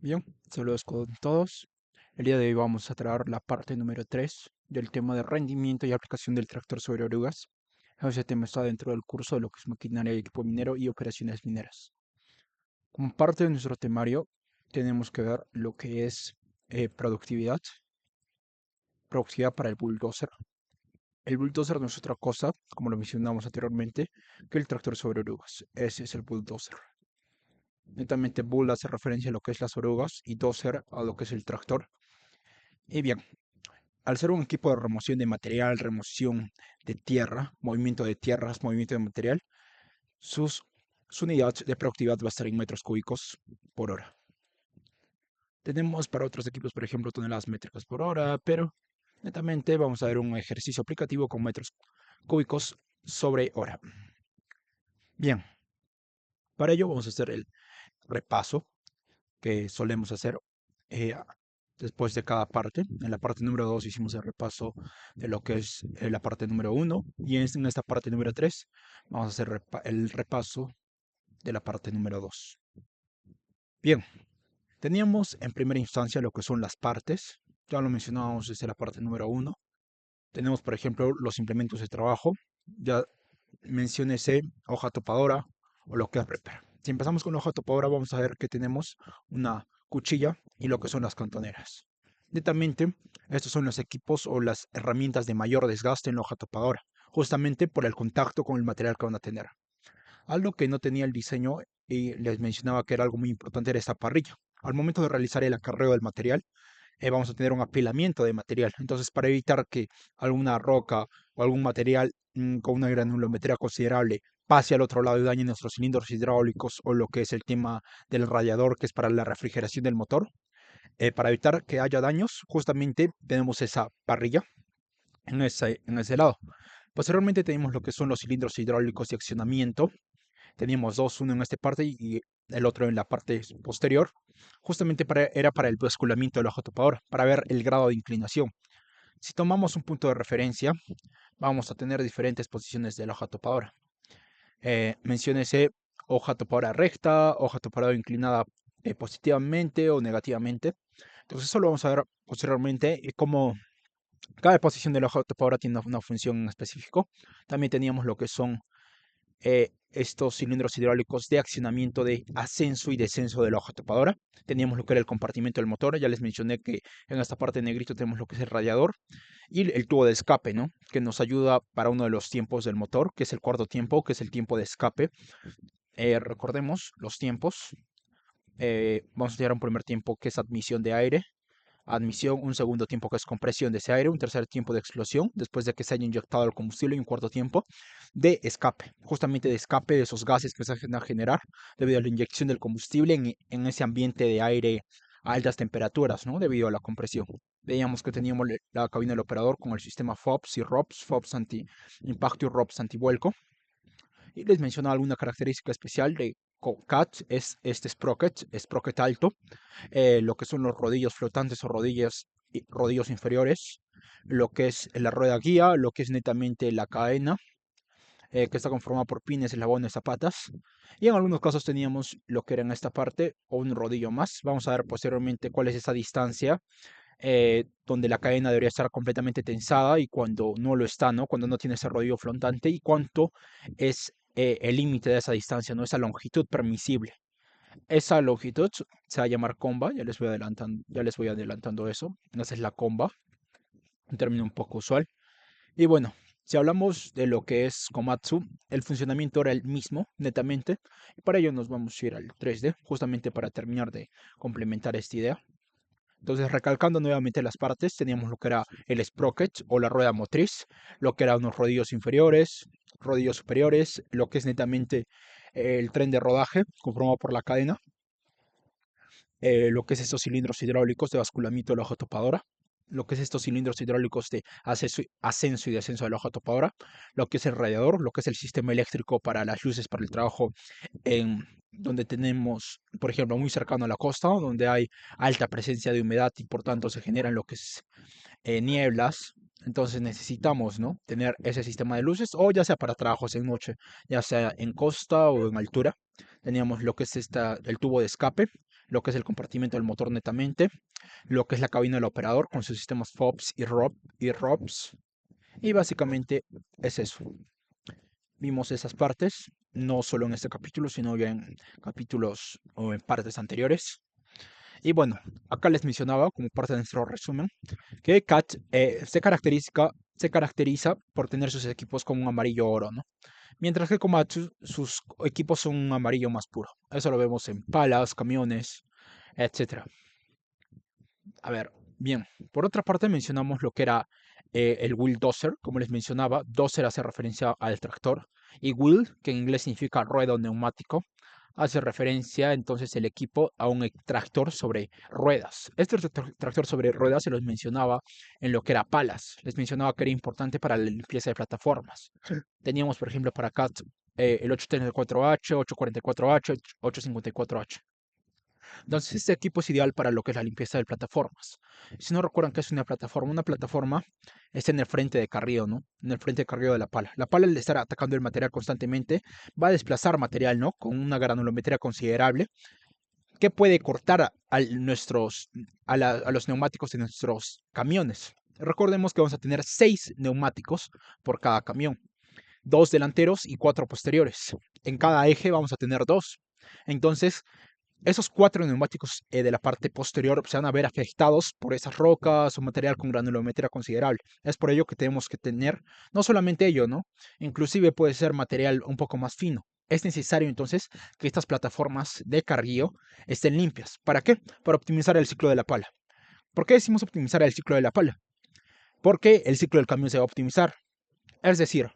Bien, saludos con todos. El día de hoy vamos a traer la parte número 3 del tema de rendimiento y aplicación del tractor sobre orugas. Ese tema está dentro del curso de lo que es maquinaria y equipo minero y operaciones mineras. Como parte de nuestro temario, tenemos que ver lo que es productividad, productividad para el bulldozer. El bulldozer no es otra cosa, como lo mencionamos anteriormente, que el tractor sobre orugas. Ese es el bulldozer. Netamente bull hace referencia a lo que es las orugas y dozer a lo que es el tractor. Y bien, al ser un equipo de remoción de material, remoción de tierra, movimiento de tierras, movimiento de material, sus, su unidad de productividad va a estar en metros cúbicos por hora. Tenemos para otros equipos, por ejemplo, toneladas métricas por hora, pero netamente vamos a ver un ejercicio aplicativo con metros cúbicos sobre hora. Bien, para ello vamos a hacer el repaso que solemos hacer eh, después de cada parte. En la parte número 2 hicimos el repaso de lo que es la parte número uno y en esta parte número 3 vamos a hacer el repaso de la parte número 2. Bien, teníamos en primera instancia lo que son las partes. Ya lo mencionábamos desde la parte número uno. Tenemos, por ejemplo, los implementos de trabajo. Ya mencioné hoja topadora o lo que es prepper. Si empezamos con la hoja topadora, vamos a ver que tenemos una cuchilla y lo que son las cantoneras. Netamente, estos son los equipos o las herramientas de mayor desgaste en la hoja topadora, justamente por el contacto con el material que van a tener. Algo que no tenía el diseño y les mencionaba que era algo muy importante era esta parrilla. Al momento de realizar el acarreo del material, vamos a tener un apilamiento de material. Entonces, para evitar que alguna roca o algún material con una granulometría considerable pase al otro lado y dañe nuestros cilindros hidráulicos o lo que es el tema del radiador, que es para la refrigeración del motor, para evitar que haya daños, justamente tenemos esa parrilla en ese lado. Posteriormente tenemos lo que son los cilindros hidráulicos de accionamiento. Teníamos dos, uno en esta parte y el otro en la parte posterior. Justamente era para el basculamiento de la hoja topadora, para ver el grado de inclinación. Si tomamos un punto de referencia, vamos a tener diferentes posiciones de la hoja topadora. Menciónese hoja topadora recta, hoja topadora inclinada positivamente o negativamente. Entonces, eso lo vamos a ver posteriormente y cómo cada posición de la hoja topadora tiene una función en específico. También teníamos lo que son estos cilindros hidráulicos de accionamiento de ascenso y descenso de la hoja topadora. Teníamos lo que era el compartimento del motor, ya les mencioné que en esta parte de negrito tenemos lo que es el radiador y el tubo de escape, ¿no? Que nos ayuda para uno de los tiempos del motor, que es el cuarto tiempo, que es el tiempo de escape. Recordemos los tiempos. Vamos a tener un primer tiempo que es admisión de aire, admisión, un segundo tiempo que es compresión de ese aire, un tercer tiempo de explosión después de que se haya inyectado el combustible y un cuarto tiempo de escape, justamente de escape de esos gases que se van a generar debido a la inyección del combustible en ese ambiente de aire a altas temperaturas, ¿no? Debido a la compresión. Veíamos que teníamos la cabina del operador con el sistema FOPS y ROPS, FOPS anti-impacto y ROPS anti-vuelco. Y les mencionaba alguna característica especial de CAT, es este sprocket alto, lo que son los rodillos flotantes o rodillos inferiores, lo que es la rueda guía, lo que es netamente la cadena, que está conformada por pines, eslabones, zapatas. Y en algunos casos teníamos lo que era en esta parte o un rodillo más. Vamos a ver posteriormente cuál es esa distancia donde la cadena debería estar completamente tensada y cuando no lo está, ¿no? Cuando no tiene ese rodillo flotante y cuánto es el límite de esa distancia, ¿no? Esa longitud permisible. Esa longitud se va a llamar comba, ya les voy adelantando eso. Esa es la comba, un término un poco usual. Y bueno, si hablamos de lo que es Komatsu, el funcionamiento era el mismo, netamente. Y para ello nos vamos a ir al 3D, justamente para terminar de complementar esta idea. Entonces, recalcando nuevamente las partes, teníamos lo que era el sprocket o la rueda motriz, lo que eran unos rodillos inferiores, rodillos superiores, lo que es netamente el tren de rodaje conformado por la cadena, lo que es estos cilindros hidráulicos de basculamiento de la hoja topadora, lo que es estos cilindros hidráulicos de ascenso y descenso de la hoja topadora, lo que es el radiador, lo que es el sistema eléctrico para las luces para el trabajo en donde tenemos, por ejemplo, muy cercano a la costa, donde hay alta presencia de humedad y por tanto se generan lo que es nieblas. Entonces necesitamos, ¿no? Tener ese sistema de luces, o ya sea para trabajos en noche, ya sea en costa o en altura. Teníamos lo que es el tubo de escape, lo que es el compartimento del motor netamente, lo que es la cabina del operador con sus sistemas FOBS y ROPS. Y básicamente es eso. Vimos esas partes, no solo en este capítulo, sino ya en capítulos o en partes anteriores. Y bueno, acá les mencionaba, como parte de nuestro resumen, que CAT se caracteriza por tener sus equipos con un amarillo oro, ¿no? Mientras que Komatsu, sus equipos son un amarillo más puro. Eso lo vemos en palas, camiones, etcétera. A ver, bien. Por otra parte mencionamos lo que era el wheel dozer, como les mencionaba. Dozer hace referencia al tractor. Y wheel, que en inglés significa rueda o neumático, hace referencia entonces el equipo a un tractor sobre ruedas. Este tractor sobre ruedas se los mencionaba en lo que era palas. Les mencionaba que era importante para la limpieza de plataformas. Teníamos, por ejemplo, para CAT el 834H, 844H, 854H. Entonces, este equipo es ideal para lo que es la limpieza de plataformas. Si no recuerdan qué es una plataforma está en el frente de carrillo, ¿no? En el frente de carrillo de la pala. La pala, al estar atacando el material constantemente, va a desplazar material, ¿no? Con una granulometría considerable que puede cortar a los neumáticos de nuestros camiones. Recordemos que vamos a tener 6 neumáticos por cada camión, 2 delanteros y 4 posteriores. En cada eje vamos a tener 2. Entonces, esos 4 neumáticos de la parte posterior se van a ver afectados por esas rocas o material con granulometría considerable. Es por ello que tenemos que tener no solamente ello, ¿no? Inclusive puede ser material un poco más fino. Es necesario entonces que estas plataformas de carguío estén limpias. ¿Para qué? Para optimizar el ciclo de la pala. ¿Por qué decimos optimizar el ciclo de la pala? Porque el ciclo del camión se va a optimizar. Es decir,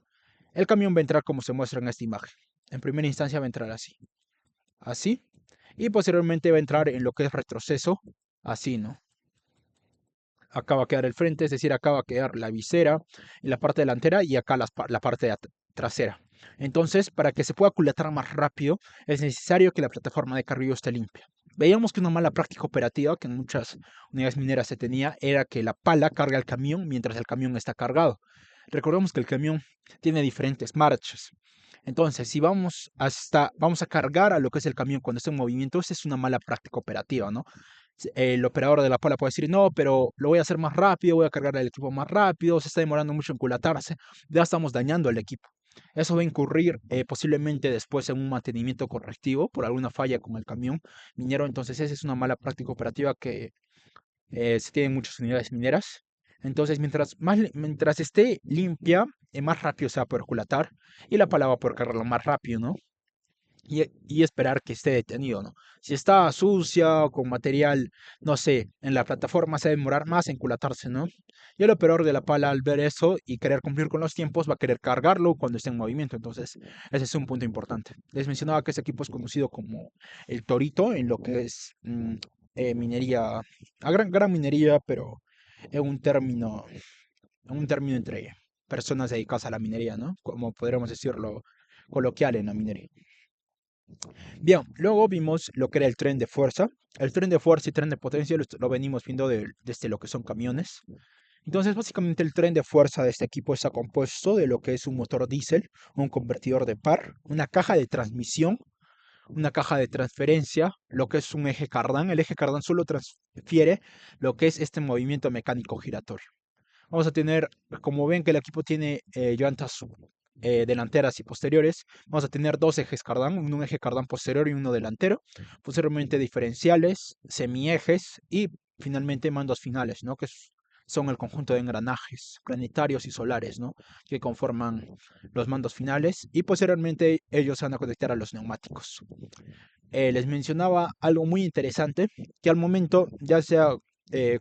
el camión va a entrar como se muestra en esta imagen. En primera instancia va a entrar así. Así. Y posteriormente va a entrar en lo que es retroceso, así, ¿no? Acá va a quedar el frente, es decir, acá va a quedar la visera en la parte delantera y acá la parte trasera. Entonces, para que se pueda culetar más rápido, es necesario que la plataforma de carrillo esté limpia. Veíamos que una mala práctica operativa que en muchas unidades mineras se tenía era que la pala carga el camión mientras el camión está cargado. Recordemos que el camión tiene diferentes marchas. Entonces, si vamos a cargar a lo que es el camión cuando está en movimiento, esa es una mala práctica operativa, ¿no? El operador de la pala puede decir, no, pero lo voy a hacer más rápido, voy a cargar el equipo más rápido, se está demorando mucho en culatarse, ya estamos dañando el equipo. Eso va a incurrir posiblemente después en un mantenimiento correctivo por alguna falla con el camión minero. Entonces, esa es una mala práctica operativa que se tiene en muchas unidades mineras. Entonces, mientras esté limpia, más rápido se va a poder culatar y la pala va a poder cargarlo más rápido, ¿no? Y esperar que esté detenido, ¿no? Si está sucia o con material, no sé, en la plataforma se va a demorar más en culatarse, ¿no? Y el operador de la pala al ver eso y querer cumplir con los tiempos va a querer cargarlo cuando esté en movimiento. Entonces, ese es un punto importante. Les mencionaba que ese equipo es conocido como el Torito en lo que es minería, a gran minería, pero en un término entre personas dedicadas a la minería, ¿no? Como podríamos decirlo coloquial en la minería. Bien, luego vimos lo que era el tren de fuerza. El tren de fuerza y tren de potencia lo venimos viendo desde lo que son camiones. Entonces, básicamente el tren de fuerza de este equipo está compuesto de lo que es un motor diésel, un convertidor de par, una caja de transmisión, una caja de transferencia, lo que es un eje cardán. El eje cardán solo transfiere lo que es este movimiento mecánico giratorio. Vamos a tener, como ven que el equipo tiene llantas delanteras y posteriores, vamos a tener dos ejes cardán, un eje cardán posterior y uno delantero, posteriormente diferenciales, semiejes y finalmente mandos finales, ¿no? Son el conjunto de engranajes planetarios y solares, ¿no? Que conforman los mandos finales y posteriormente ellos se van a conectar a los neumáticos. Les mencionaba algo muy interesante, que al momento, ya sea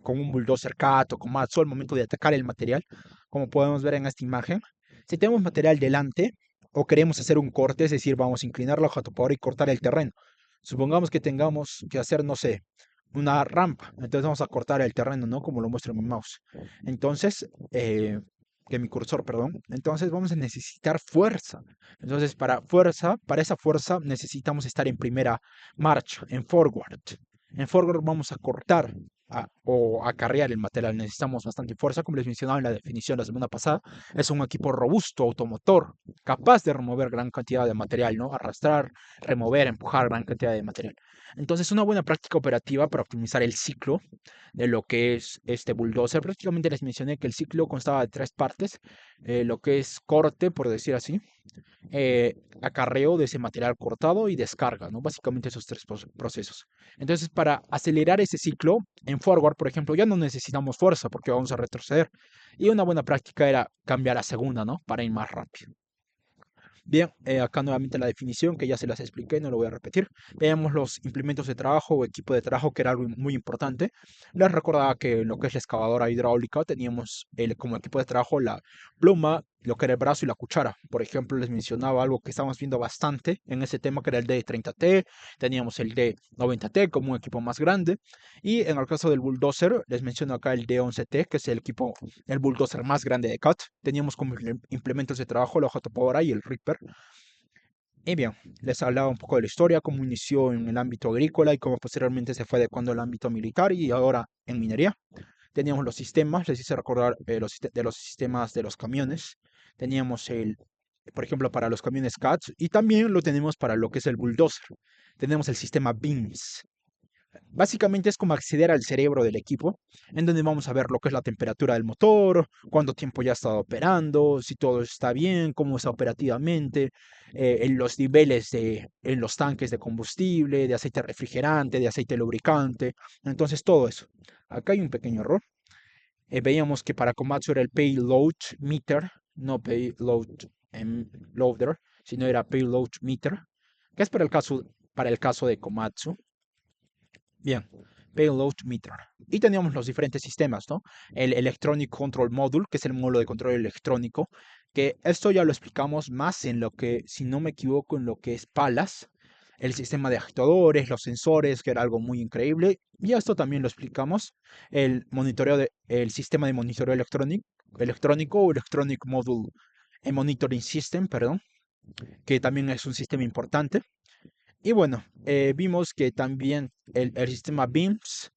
con un bulldozer CAT o con Matsu, al momento de atacar el material, como podemos ver en esta imagen, si tenemos material delante o queremos hacer un corte, es decir, vamos a inclinar la hoja topadora y cortar el terreno. Supongamos que tengamos que hacer, no sé, una rampa, entonces vamos a cortar el terreno, ¿no? Como lo muestra mi mouse. Entonces, que mi cursor, perdón. Entonces vamos a necesitar fuerza. Entonces, para esa fuerza necesitamos estar en primera marcha, en forward. En forward vamos a cortar. o acarrear el material. Necesitamos bastante fuerza, como les mencionaba en la definición la semana pasada. Es un equipo robusto, automotor, capaz de remover gran cantidad de material, ¿no? Arrastrar, remover, empujar gran cantidad de material. Entonces, una buena práctica operativa para optimizar el ciclo de lo que es este bulldozer. Prácticamente les mencioné que el ciclo constaba de tres partes, lo que es corte, por decir así, acarreo de ese material cortado y descarga, ¿no? Básicamente esos tres procesos. Entonces, para acelerar ese ciclo, en forward, por ejemplo, ya no necesitamos fuerza porque vamos a retroceder. Y una buena práctica era cambiar a segunda, ¿no? Para ir más rápido. Bien, acá nuevamente la definición que ya se las expliqué, no lo voy a repetir. Veamos los implementos de trabajo o equipo de trabajo, que era algo muy importante. Les recordaba que en lo que es la excavadora hidráulica teníamos como equipo de trabajo la pluma, lo que era el brazo y la cuchara. Por ejemplo, les mencionaba algo que estamos viendo bastante en ese tema, que era el D30T. Teníamos el D90T como un equipo más grande. Y en el caso del bulldozer, les menciono acá el D11T, que es el equipo, el bulldozer más grande de CAT. Teníamos como implementos de trabajo la J-Power y el Reaper. Y bien, les hablaba un poco de la historia, cómo inició en el ámbito agrícola y cómo posteriormente se fue adecuando al ámbito militar y ahora en minería. Teníamos los sistemas, les hice recordar de los sistemas de los camiones. Teníamos por ejemplo, para los camiones CATS y también lo tenemos para lo que es el bulldozer. Tenemos el sistema BIMS. Básicamente es como acceder al cerebro del equipo, en donde vamos a ver lo que es la temperatura del motor, cuánto tiempo ya ha estado operando, si todo está bien, cómo está operativamente, en los niveles en los tanques de combustible, de aceite refrigerante, de aceite lubricante. Entonces todo eso. Acá hay un pequeño error. Veíamos que para Komatsu era el payload meter, no payload loader, sino era payload meter, que es para el caso de Komatsu. Bien, Payload Meter. Y teníamos los diferentes sistemas, ¿no? El Electronic Control Module, que es el módulo de control electrónico, que esto ya lo explicamos más en lo que, si no me equivoco, en lo que es Palas, el sistema de actuadores, los sensores, que era algo muy increíble. Y esto también lo explicamos, el sistema de monitoreo electrónico o Electronic Module Monitoring System, perdón, que también es un sistema importante. Y bueno, vimos que también el sistema BIMS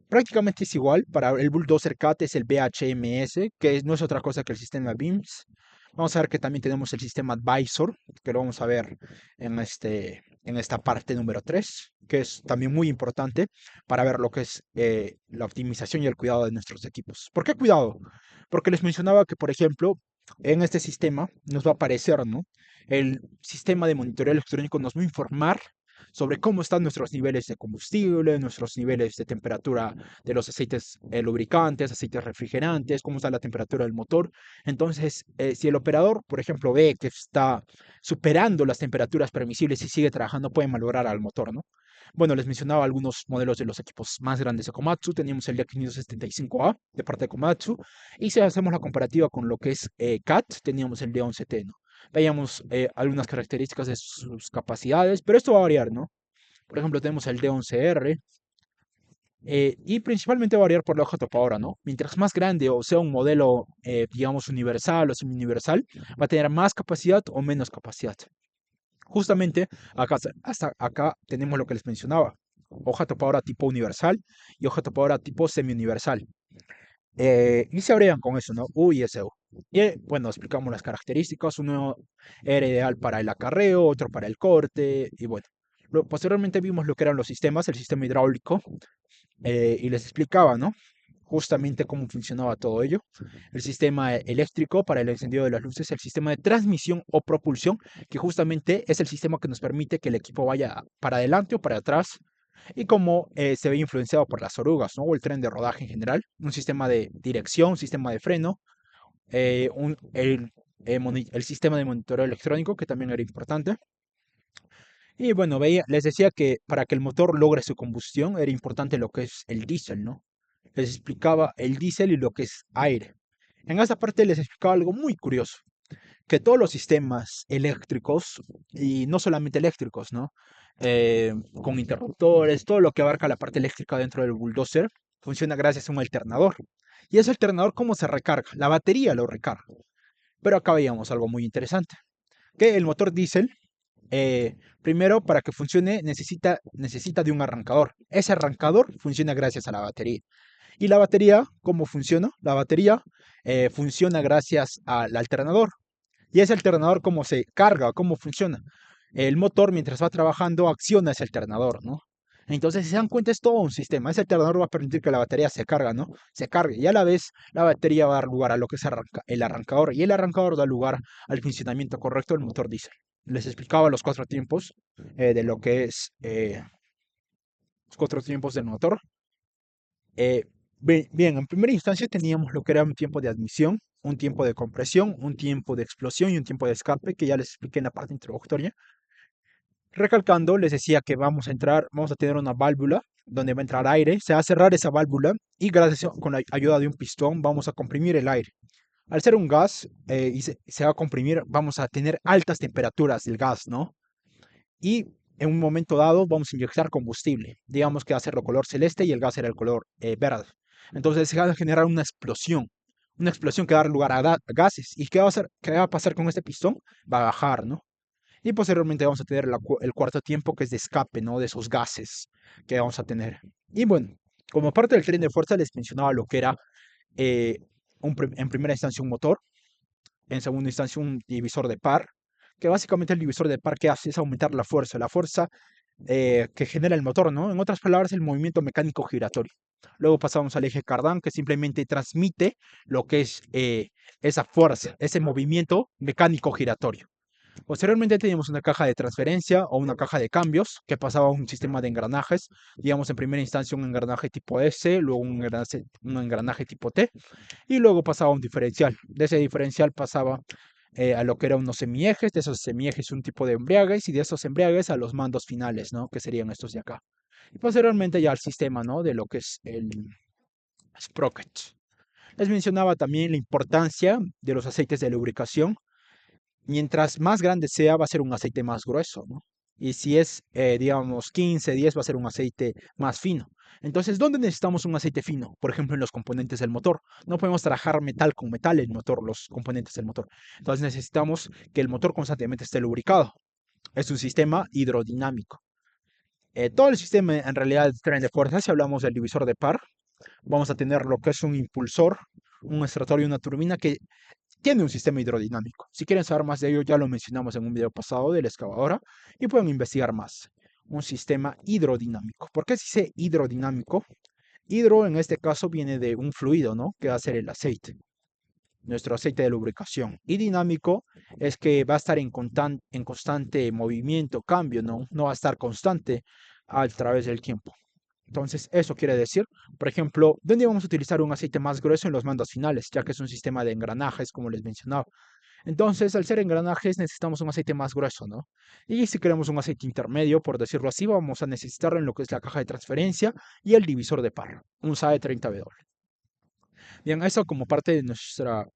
prácticamente es igual. Para el Bulldozer CAT es el BHMS, que no es otra cosa que el sistema BIMS. Vamos a ver que también tenemos el sistema Advisor, que lo vamos a ver en esta parte número 3, que es también muy importante para ver lo que es la optimización y el cuidado de nuestros equipos. ¿Por qué cuidado? Porque les mencionaba que, por ejemplo, en este sistema nos va a aparecer, ¿no? El sistema de monitoreo electrónico nos va a informar sobre cómo están nuestros niveles de combustible, nuestros niveles de temperatura de los aceites lubricantes, aceites refrigerantes, cómo está la temperatura del motor. Entonces, si el operador, por ejemplo, ve que está superando las temperaturas permisibles y sigue trabajando, puede malograr al motor, ¿no? Bueno, les mencionaba algunos modelos de los equipos más grandes de Komatsu. Teníamos el D575A de parte de Komatsu. Y si hacemos la comparativa con lo que es CAT, teníamos el D11T, ¿no? Veíamos algunas características de sus capacidades, pero esto va a variar, ¿no? Por ejemplo, tenemos el D11R y principalmente va a variar por la hoja topadora, ¿no? Mientras más grande o sea un modelo, digamos, universal o semi-universal, va a tener más capacidad o menos capacidad. Justamente acá, hasta acá tenemos lo que les mencionaba. Hoja topadora tipo universal y hoja topadora tipo semi-universal. Y se abrían con eso, ¿no? U y SU. Y bueno, explicamos las características. Uno era ideal para el acarreo, otro para el corte. Y bueno, posteriormente vimos lo que eran los sistemas, el sistema hidráulico. Y les explicaba, ¿no? Justamente cómo funcionaba todo ello. El sistema eléctrico para el encendido de las luces, el sistema de transmisión o propulsión, que justamente es el sistema que nos permite que el equipo vaya para adelante o para atrás, y cómo se ve influenciado por las orugas, ¿no? O el tren de rodaje en general, un sistema de dirección, un sistema de freno, el sistema de monitoreo electrónico, que también era importante. Y bueno, les decía que para que el motor logre su combustión era importante lo que es el diésel, ¿no? Les explicaba el diésel y lo que es aire. En esa parte les explicaba algo muy curioso, que todos los sistemas eléctricos, y no solamente eléctricos, ¿no? Con interruptores, todo lo que abarca la parte eléctrica dentro del bulldozer, funciona gracias a un alternador. ¿Y ese alternador cómo se recarga? La batería lo recarga. Pero acá veíamos algo muy interesante, que el motor diésel primero, para que funcione, necesita de un arrancador. Ese arrancador funciona gracias a la batería. ¿Y la batería cómo funciona? La batería funciona gracias al alternador. ¿Y ese alternador cómo se carga? ¿Cómo funciona? El motor, mientras va trabajando, acciona ese alternador, ¿no? Entonces, si se dan cuenta, es todo un sistema. Ese alternador va a permitir que la batería se carga, ¿no? Se cargue. Y a la vez, la batería va a dar lugar a lo que es el arrancador. Y el arrancador da lugar al funcionamiento correcto del motor diésel. Les explicaba los cuatro tiempos de lo que es los cuatro tiempos del motor. Eh, bien, en primera instancia teníamos lo que era un tiempo de admisión, un tiempo de compresión, un tiempo de explosión y un tiempo de escape, que ya les expliqué en la parte introductoria. Recalcando, les decía que vamos a tener una válvula donde va a entrar aire, se va a cerrar esa válvula y gracias con la ayuda de un pistón vamos a comprimir el aire. Al ser un gas y se va a comprimir, vamos a tener altas temperaturas del gas, ¿no? Y en un momento dado vamos a inyectar combustible. Digamos que va a ser el color celeste y el gas era el color verde. Entonces se va a generar una explosión que va a dar lugar a gases. ¿Y qué va a pasar con este pistón? Va a bajar, ¿no? Y posteriormente vamos a tener el cuarto tiempo que es de escape, ¿no? De esos gases que vamos a tener. Y bueno, como parte del tren de fuerza les mencionaba lo que era eh, en primera instancia un motor, en segunda instancia un divisor de par, que básicamente el divisor de par que hace es aumentar la fuerza que genera el motor, ¿no? En otras palabras, el movimiento mecánico giratorio. Luego pasamos al eje cardán, que simplemente transmite lo que es esa fuerza, ese movimiento mecánico giratorio. Posteriormente teníamos una caja de transferencia o una caja de cambios que pasaba a un sistema de engranajes, digamos en primera instancia un engranaje tipo S, luego un engranaje tipo T y luego pasaba a un diferencial. De ese diferencial pasaba a lo que eran unos semiejes, de esos semiejes un tipo de embriagues y de esos embriagues a los mandos finales, ¿no? Que serían estos de acá. Y posteriormente ya al sistema, ¿no? De lo que es el sprocket. Les mencionaba también la importancia de los aceites de lubricación. Mientras más grande sea, va a ser un aceite más grueso, ¿no? Y si es, digamos, 15, 10, va a ser un aceite más fino. Entonces, ¿dónde necesitamos un aceite fino? Por ejemplo, en los componentes del motor. No podemos trabajar metal con metal en motor, los componentes del motor. Entonces, necesitamos que el motor constantemente esté lubricado. Es un sistema hidrodinámico. Todo el sistema, en realidad, de tren de fuerza, si hablamos del divisor de par, vamos a tener lo que es un impulsor, un extractor y una turbina que tiene un sistema hidrodinámico. Si quieren saber más de ello, ya lo mencionamos en un video pasado de la excavadora y pueden investigar más. Un sistema hidrodinámico. ¿Por qué se dice hidrodinámico? Hidro en este caso viene de un fluido, ¿no? Que va a ser el aceite, nuestro aceite de lubricación. Y dinámico es que va a estar en constante movimiento, cambio, ¿no? No va a estar constante a través del tiempo. Entonces, eso quiere decir, por ejemplo, ¿dónde vamos a utilizar un aceite más grueso en los mandos finales? Ya que es un sistema de engranajes, como les mencionaba. Entonces, al ser engranajes, necesitamos un aceite más grueso, ¿no? Y si queremos un aceite intermedio, por decirlo así, vamos a necesitarlo en lo que es la caja de transferencia y el divisor de par, un SAE 30W. Bien, eso como parte de nuestra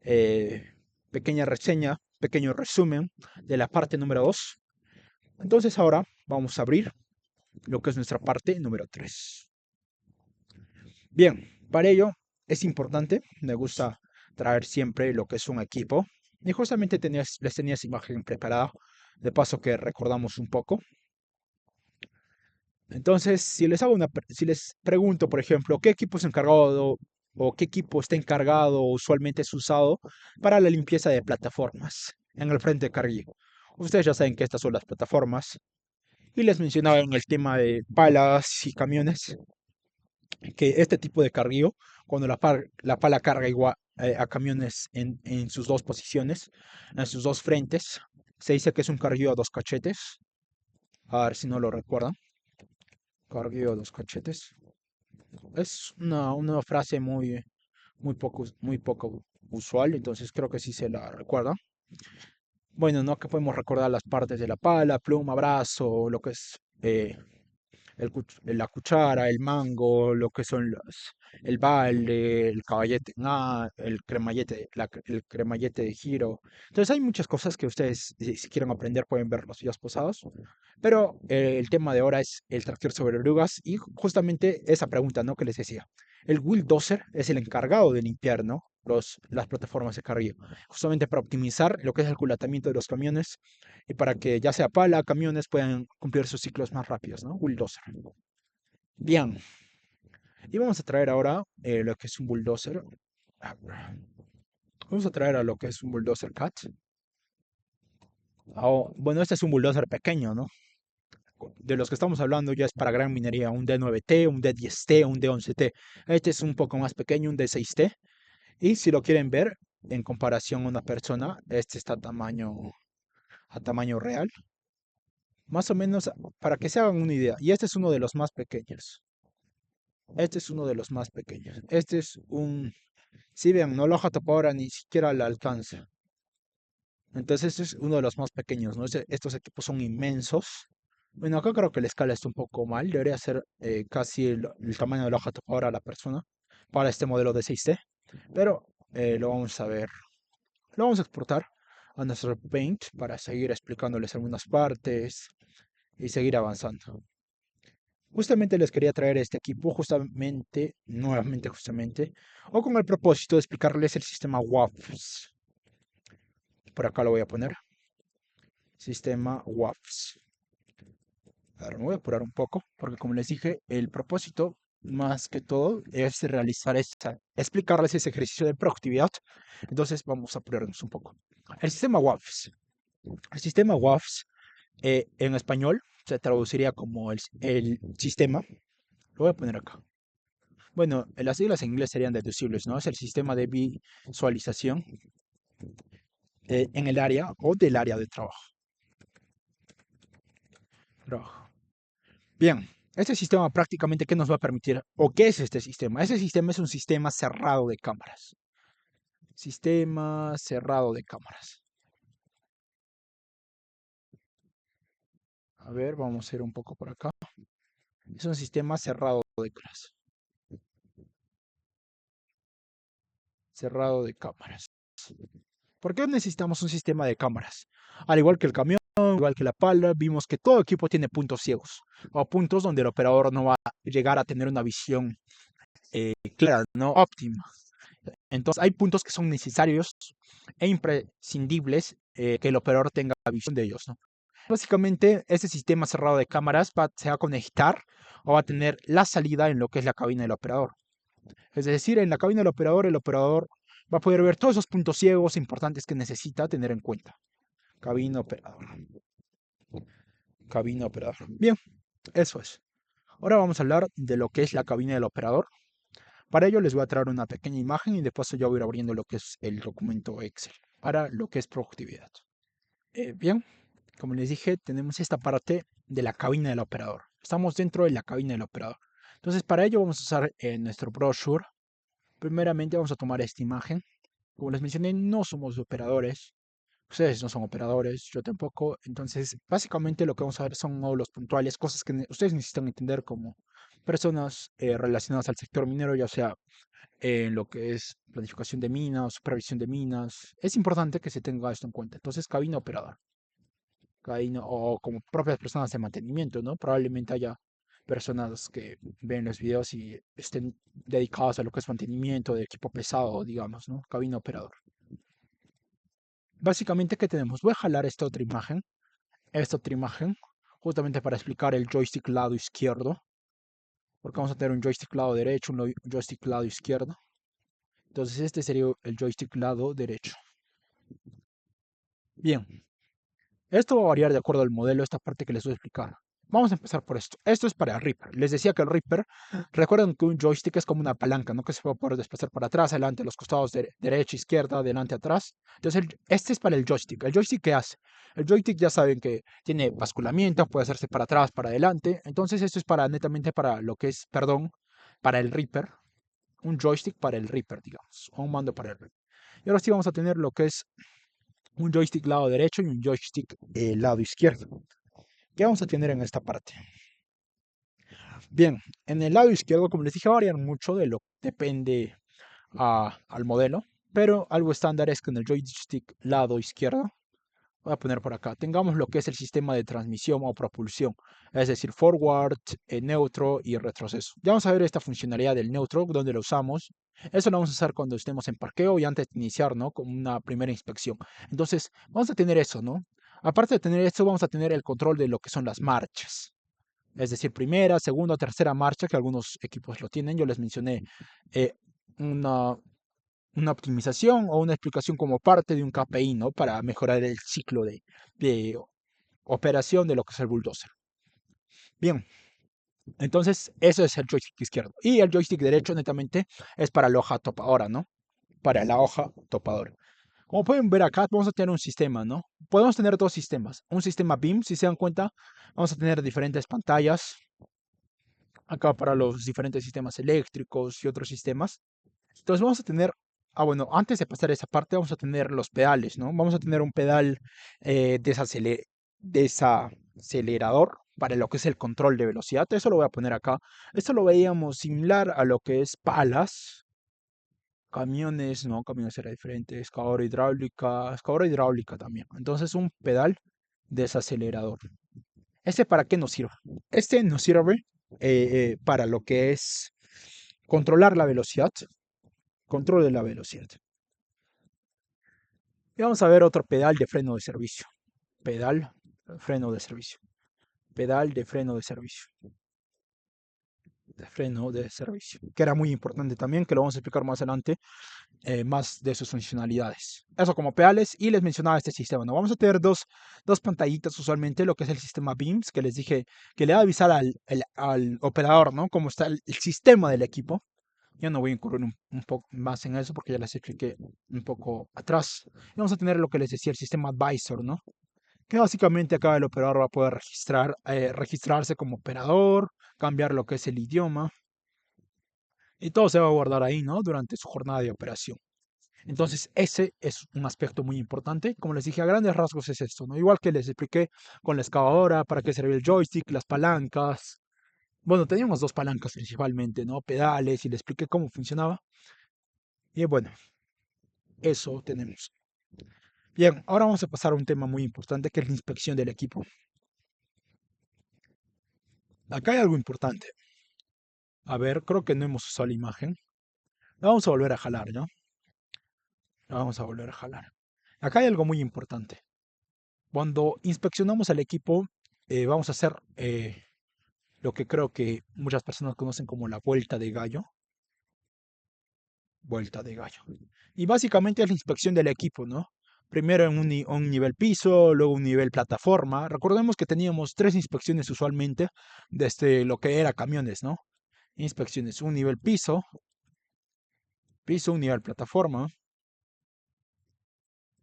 eh, pequeña reseña, pequeño resumen de la parte número 2. Entonces, ahora vamos a abrir lo que es nuestra parte número 3. Bien, para ello es importante, me gusta traer siempre lo que es un equipo. Y justamente les tenía esa imagen preparada, de paso que recordamos un poco. Entonces, si les pregunto, por ejemplo, ¿qué equipo es encargado o qué equipo está encargado o usualmente es usado para la limpieza de plataformas en el frente de carguillo? Ustedes ya saben que estas son las plataformas. Y les mencionaba en el tema de palas y camiones que este tipo de carguillo, cuando la pala carga igual a camiones en sus dos posiciones, en sus dos frentes, se dice que es un carguillo a dos cachetes. A ver si no lo recuerdan. Carguillo a dos cachetes. Es una frase muy poco usual, entonces creo que sí se la recuerda. Bueno, no que podemos recordar las partes de la pala, pluma, brazo, lo que es la cuchara, el mango, lo que son el balde, el caballete, el cremallete, el cremallete de giro. Entonces hay muchas cosas que ustedes, si quieren aprender, pueden ver los videos pasados. Pero el tema de ahora es el tractor sobre orugas y justamente esa pregunta, ¿no? Que les decía. El Will Dozer es el encargado de limpiar, ¿no? las plataformas de carga, justamente para optimizar lo que es el culatamiento de los camiones y para que ya sea pala, camiones puedan cumplir sus ciclos más rápidos, ¿no? Bulldozer. Bien, y vamos a traer ahora lo que es un bulldozer. Ah, vamos a traer a lo que es un bulldozer CAT. Bueno, este es un bulldozer pequeño, ¿no? De los que estamos hablando ya es para gran minería, un D9T, un D10T, un D11T. Este es un poco más pequeño, un D6T. Y si lo quieren ver en comparación a una persona, este está a tamaño real. Más o menos para que se hagan una idea. Y este es uno de los más pequeños. Este es uno de los más pequeños. Este es un... Si vean, no lo hoja topadora ni siquiera la alcanza. Entonces este es uno de los más pequeños, ¿no? Estos equipos son inmensos. Bueno, acá creo que la escala está un poco mal. Debería ser casi el tamaño de la hoja topadora a la persona para este modelo de 6T. Pero lo vamos a ver. Lo vamos a exportar a nuestro Paint para seguir explicándoles algunas partes y seguir avanzando. Justamente les quería traer este equipo, nuevamente, o con el propósito de explicarles el sistema WAFs. Por acá lo voy a poner. Sistema WAFs. Ahora me voy a apurar un poco, porque como les dije, el propósito, más que todo, es realizar explicarles ese ejercicio de productividad. Entonces vamos a apurarnos un poco. El sistema WAFs. El sistema WAFs en español se traduciría como el sistema. Lo voy a poner acá. Bueno, las siglas en inglés serían deducibles, ¿no? Es el sistema de visualización en el área o del área de trabajo. Bien, este sistema prácticamente, ¿qué nos va a permitir? ¿O qué es este sistema? Este sistema es un sistema cerrado de cámaras. Sistema cerrado de cámaras. A ver, vamos a ir un poco por acá. Es un sistema cerrado de cámaras. Cerrado de cámaras. ¿Por qué necesitamos un sistema de cámaras? Al igual que el camión, igual que la pala, vimos que todo equipo tiene puntos ciegos o puntos donde el operador no va a llegar a tener una visión clara, no óptima. Entonces hay puntos que son necesarios e imprescindibles que el operador tenga visión de ellos, ¿no? Básicamente, este sistema cerrado de cámaras se va a conectar o va a tener la salida en lo que es la cabina del operador. Es decir, en la cabina del operador, el operador va a poder ver todos esos puntos ciegos importantes que necesita tener en cuenta. Cabina operador. Cabina operador. Bien, eso es. Ahora vamos a hablar de lo que es la cabina del operador. Para ello les voy a traer una pequeña imagen y después ya voy a ir abriendo lo que es el documento Excel para lo que es productividad. Bien, como les dije, tenemos esta parte de la cabina del operador. Estamos dentro de la cabina del operador. Entonces, para ello vamos a usar nuestro brochure. Primeramente vamos a tomar esta imagen. Como les mencioné, no somos operadores. Ustedes no son operadores, yo tampoco. Entonces, básicamente lo que vamos a ver son módulos puntuales, cosas que ustedes necesitan entender como personas relacionadas al sector minero, ya sea en lo que es planificación de minas, supervisión de minas. Es importante que se tenga esto en cuenta. Entonces, cabina operador. Cabina, o como propias personas de mantenimiento, ¿no? Probablemente haya personas que ven los videos y estén dedicadas a lo que es mantenimiento de equipo pesado, digamos, ¿no? Cabina operador. Básicamente, ¿qué tenemos? Voy a jalar esta otra imagen, justamente para explicar el joystick lado izquierdo, porque vamos a tener un joystick lado derecho, un joystick lado izquierdo. Entonces este sería el joystick lado derecho. Bien, esto va a variar de acuerdo al modelo, esta parte que les voy a explicar. Vamos a empezar por esto. Esto es para el Reaper. Les decía que el Reaper, recuerden que un joystick es como una palanca, ¿no? Que se va a poder desplazar para atrás, adelante, los costados, derecha, izquierda, adelante, atrás. Entonces, este es para el joystick. ¿El joystick qué hace? El joystick ya saben que tiene basculamiento, puede hacerse para atrás, para adelante. Entonces, esto es para netamente para lo que es, perdón, para el Reaper. Un joystick para el Reaper, digamos. O un mando para el Reaper. Y ahora sí vamos a tener lo que es un joystick lado derecho y un joystick lado izquierdo. ¿Qué vamos a tener en esta parte? Bien, en el lado izquierdo, como les dije, varían mucho depende al modelo, pero algo estándar es que en el joystick lado izquierdo, voy a poner por acá, tengamos lo que es el sistema de transmisión o propulsión, es decir, forward, neutro y retroceso. Ya vamos a ver esta funcionalidad del neutro, donde lo usamos Eso lo vamos a usar cuando estemos en parqueo y antes de iniciar, ¿no? Con una primera inspección. Entonces, vamos a tener eso, ¿no? Aparte de tener eso, vamos a tener el control de lo que son las marchas. Es decir, primera, segunda o tercera marcha, que algunos equipos lo tienen. Yo les mencioné eh, una, una optimización o una explicación como parte de un KPI, ¿no? Para mejorar el ciclo de operación de lo que es el bulldozer. Bien, entonces eso es el joystick izquierdo. Y el joystick derecho, netamente, es para la hoja topadora, ¿no? Para la hoja topadora. Como pueden ver acá, vamos a tener un sistema, ¿no? Podemos tener dos sistemas. Un sistema BIM, si se dan cuenta, vamos a tener diferentes pantallas acá para los diferentes sistemas eléctricos y otros sistemas. Entonces vamos a tener, bueno, antes de pasar a esa parte, vamos a tener los pedales, ¿no? Vamos a tener un pedal desacelerador para lo que es el control de velocidad. Eso lo voy a poner acá. Esto lo veíamos similar a lo que es palas, camiones, ¿no? Camiones era diferente, excavadora hidráulica también. Entonces un pedal desacelerador. ¿Este para qué nos sirve? Este nos sirve para lo que es controlar la velocidad, control de la velocidad. Y vamos a ver otro pedal de freno de servicio. Pedal, freno de servicio. Pedal de freno de servicio. De freno de servicio. Que era muy importante también, que lo vamos a explicar más adelante, más de sus funcionalidades. Eso como pedales, y les mencionaba este sistema, ¿no? Vamos a tener dos pantallitas usualmente, lo que es el sistema BIMS, que les dije que le va a avisar al operador, ¿no? Cómo está el sistema del equipo. Ya no voy a incurrir un poco más en eso porque ya les expliqué un poco atrás. Y vamos a tener lo que les decía, el sistema Advisor, ¿no? Que básicamente acá el operador va a poder registrarse como operador, cambiar lo que es el idioma, y todo se va a guardar ahí, ¿no? Durante su jornada de operación. Entonces, ese es un aspecto muy importante. Como les dije, a grandes rasgos es esto, ¿no? Igual que les expliqué con la excavadora, para qué servía el joystick, las palancas. Bueno, teníamos dos palancas principalmente, ¿no? Pedales, y les expliqué cómo funcionaba. Y bueno, eso tenemos. Bien, ahora vamos a pasar a un tema muy importante, que es la inspección del equipo. Acá hay algo importante. A ver, creo que no hemos usado la imagen. La vamos a volver a jalar, ¿no? La vamos a volver a jalar. Acá hay algo muy importante. Cuando inspeccionamos al equipo, vamos a hacer lo que creo que muchas personas conocen como la vuelta de gallo. Vuelta de gallo. Y básicamente es la inspección del equipo, ¿no? Primero en un nivel piso, luego un nivel plataforma. Recordemos que teníamos tres inspecciones usualmente desde lo que era camiones, ¿no? Inspecciones, un nivel piso, un nivel plataforma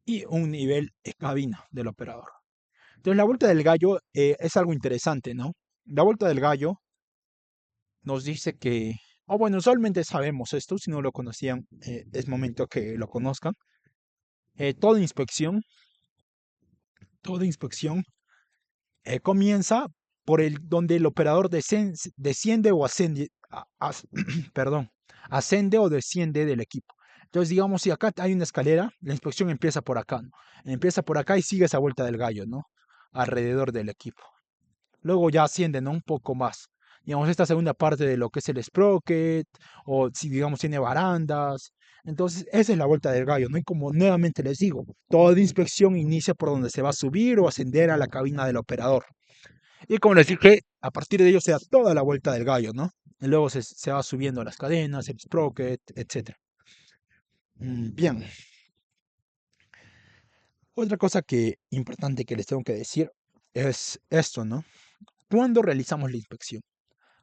y un nivel cabina del operador. Entonces la vuelta del gallo es algo interesante, ¿no? La vuelta del gallo nos dice que, o bueno, usualmente sabemos esto, si no lo conocían, es momento que lo conozcan. Toda inspección, toda inspección comienza por el donde el operador desciende o asciende, perdón, ascende o desciende del equipo. Entonces, digamos, si acá hay una escalera, la inspección empieza por acá, ¿no? Empieza por acá y sigue esa vuelta del gallo, ¿no? Alrededor del equipo. Luego ya asciende, ¿no? Un poco más. Digamos, esta segunda parte de lo que es el sprocket, o si digamos tiene barandas. Entonces, esa es la vuelta del gallo, ¿no? Y como nuevamente les digo, toda inspección inicia por donde se va a subir o ascender a la cabina del operador. Y como les dije, a partir de ello se da toda la vuelta del gallo, ¿no? Y luego se va subiendo las cadenas, el sprocket, etc. Bien. Otra cosa importante que les tengo que decir es esto, ¿no? ¿Cuándo realizamos la inspección?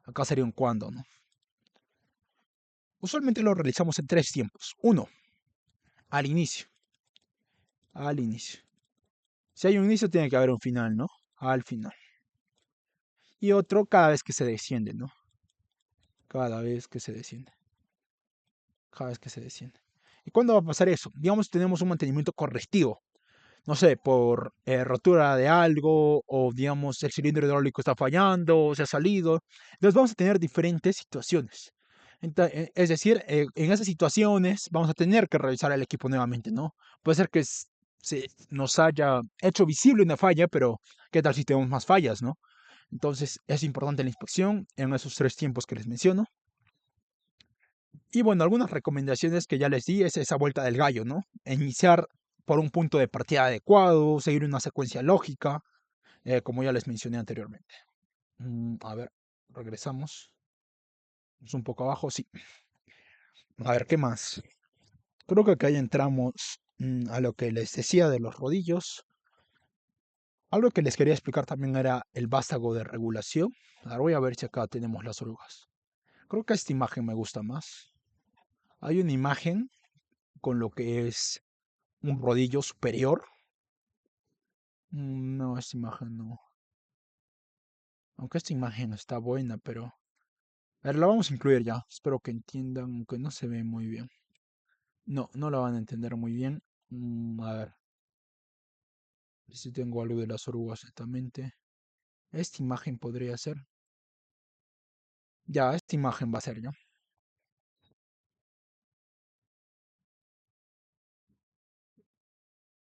Acá sería un cuándo, ¿no? Usualmente lo realizamos en tres tiempos. Uno, al inicio. Al inicio. Si hay un inicio, tiene que haber un final, ¿no? Al final. Y otro cada vez que se desciende, ¿no? Cada vez que se desciende. Cada vez que se desciende. ¿Y cuándo va a pasar eso? Digamos, tenemos un mantenimiento correctivo. No sé, por rotura de algo, o digamos, el cilindro hidráulico está fallando, o se ha salido. Entonces vamos a tener diferentes situaciones. Es decir, en esas situaciones vamos a tener que revisar el equipo nuevamente, ¿no? Puede ser que se nos haya hecho visible una falla, pero ¿qué tal si tenemos más fallas, no? Entonces es importante la inspección en esos tres tiempos que les menciono. Y bueno, algunas recomendaciones que ya les di es esa vuelta del gallo, ¿no? Iniciar por un punto de partida adecuado, seguir una secuencia lógica, como ya les mencioné anteriormente. A ver, regresamos. Es un poco abajo, sí. A ver, ¿qué más? Creo que acá ya entramos a lo que les decía de los rodillos. Algo que les quería explicar también era el vástago de regulación. Ahora voy a ver si acá tenemos las orugas. Creo que esta imagen me gusta más. Hay una imagen con lo que es un rodillo superior. No, esta imagen no. Aunque esta imagen está buena, pero... A ver, la vamos a incluir ya. Espero que entiendan, aunque no se ve muy bien. No, no la van a entender muy bien. A ver, si tengo algo de las orugas exactamente. Esta imagen podría ser. Ya, esta imagen va a ser ya.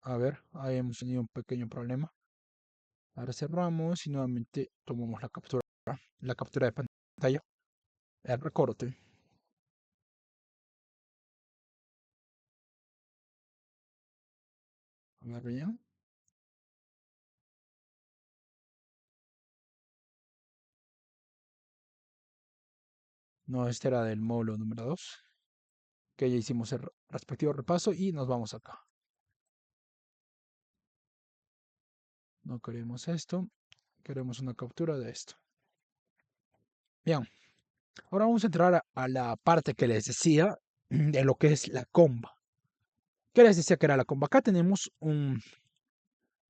A ver, ahí hemos tenido un pequeño problema. Ahora cerramos y nuevamente tomamos la captura de pantalla, el recorte. A ver bien. No, este era del módulo número 2, que ya hicimos el respectivo repaso y nos vamos acá. No queremos esto, queremos una captura de esto. Bien, ahora vamos a entrar a la parte que les decía de lo que es la comba. ¿Qué les decía que era la comba? Acá tenemos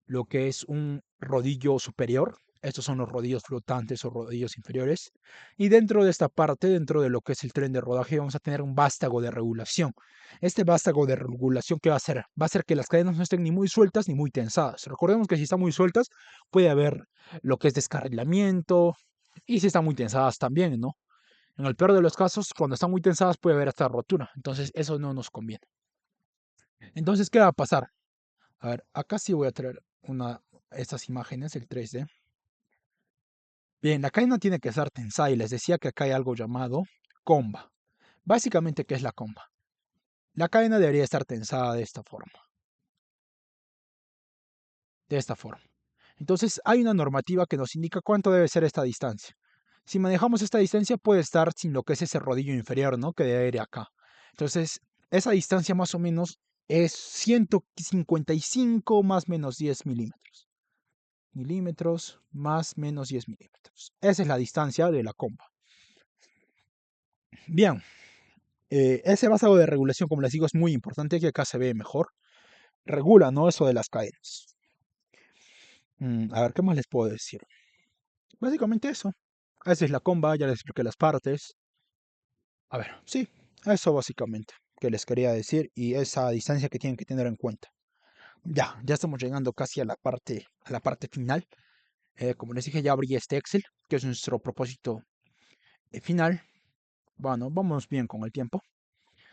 lo que es un rodillo superior. Estos son los rodillos flotantes o rodillos inferiores. Y dentro de esta parte, dentro de lo que es el tren de rodaje, vamos a tener un vástago de regulación. Este vástago de regulación, ¿qué va a hacer? Va a hacer que las cadenas no estén ni muy sueltas ni muy tensadas. Recordemos que si están muy sueltas, puede haber lo que es descarrilamiento. Y si están muy tensadas también, ¿no? En el peor de los casos, cuando están muy tensadas, puede haber hasta rotura. Entonces, eso no nos conviene. Entonces, ¿qué va a pasar? A ver, acá sí voy a traer estas imágenes, el 3D. Bien, la cadena tiene que estar tensada y les decía que acá hay algo llamado comba. Básicamente, ¿qué es la comba? La cadena debería estar tensada de esta forma. De esta forma. Entonces, hay una normativa que nos indica cuánto debe ser esta distancia. Si manejamos esta distancia, puede estar sin lo que es ese rodillo inferior, ¿no? Que debe ir acá. Entonces, esa distancia más o menos es 155 más menos 10 milímetros. Milímetros más menos 10 milímetros. Esa es la distancia de la comba. Bien, ese vástago de regulación, como les digo, es muy importante, que acá se ve mejor. Regula, ¿no? Eso de las cadenas. A ver, ¿qué más les puedo decir? Básicamente eso. Esa es la comba, ya les expliqué las partes. A ver, sí, eso básicamente que les quería decir y esa distancia que tienen que tener en cuenta. Ya estamos llegando casi a la parte final. Como les dije, ya abrí este Excel, que es nuestro propósito final. Bueno, vamos bien con el tiempo.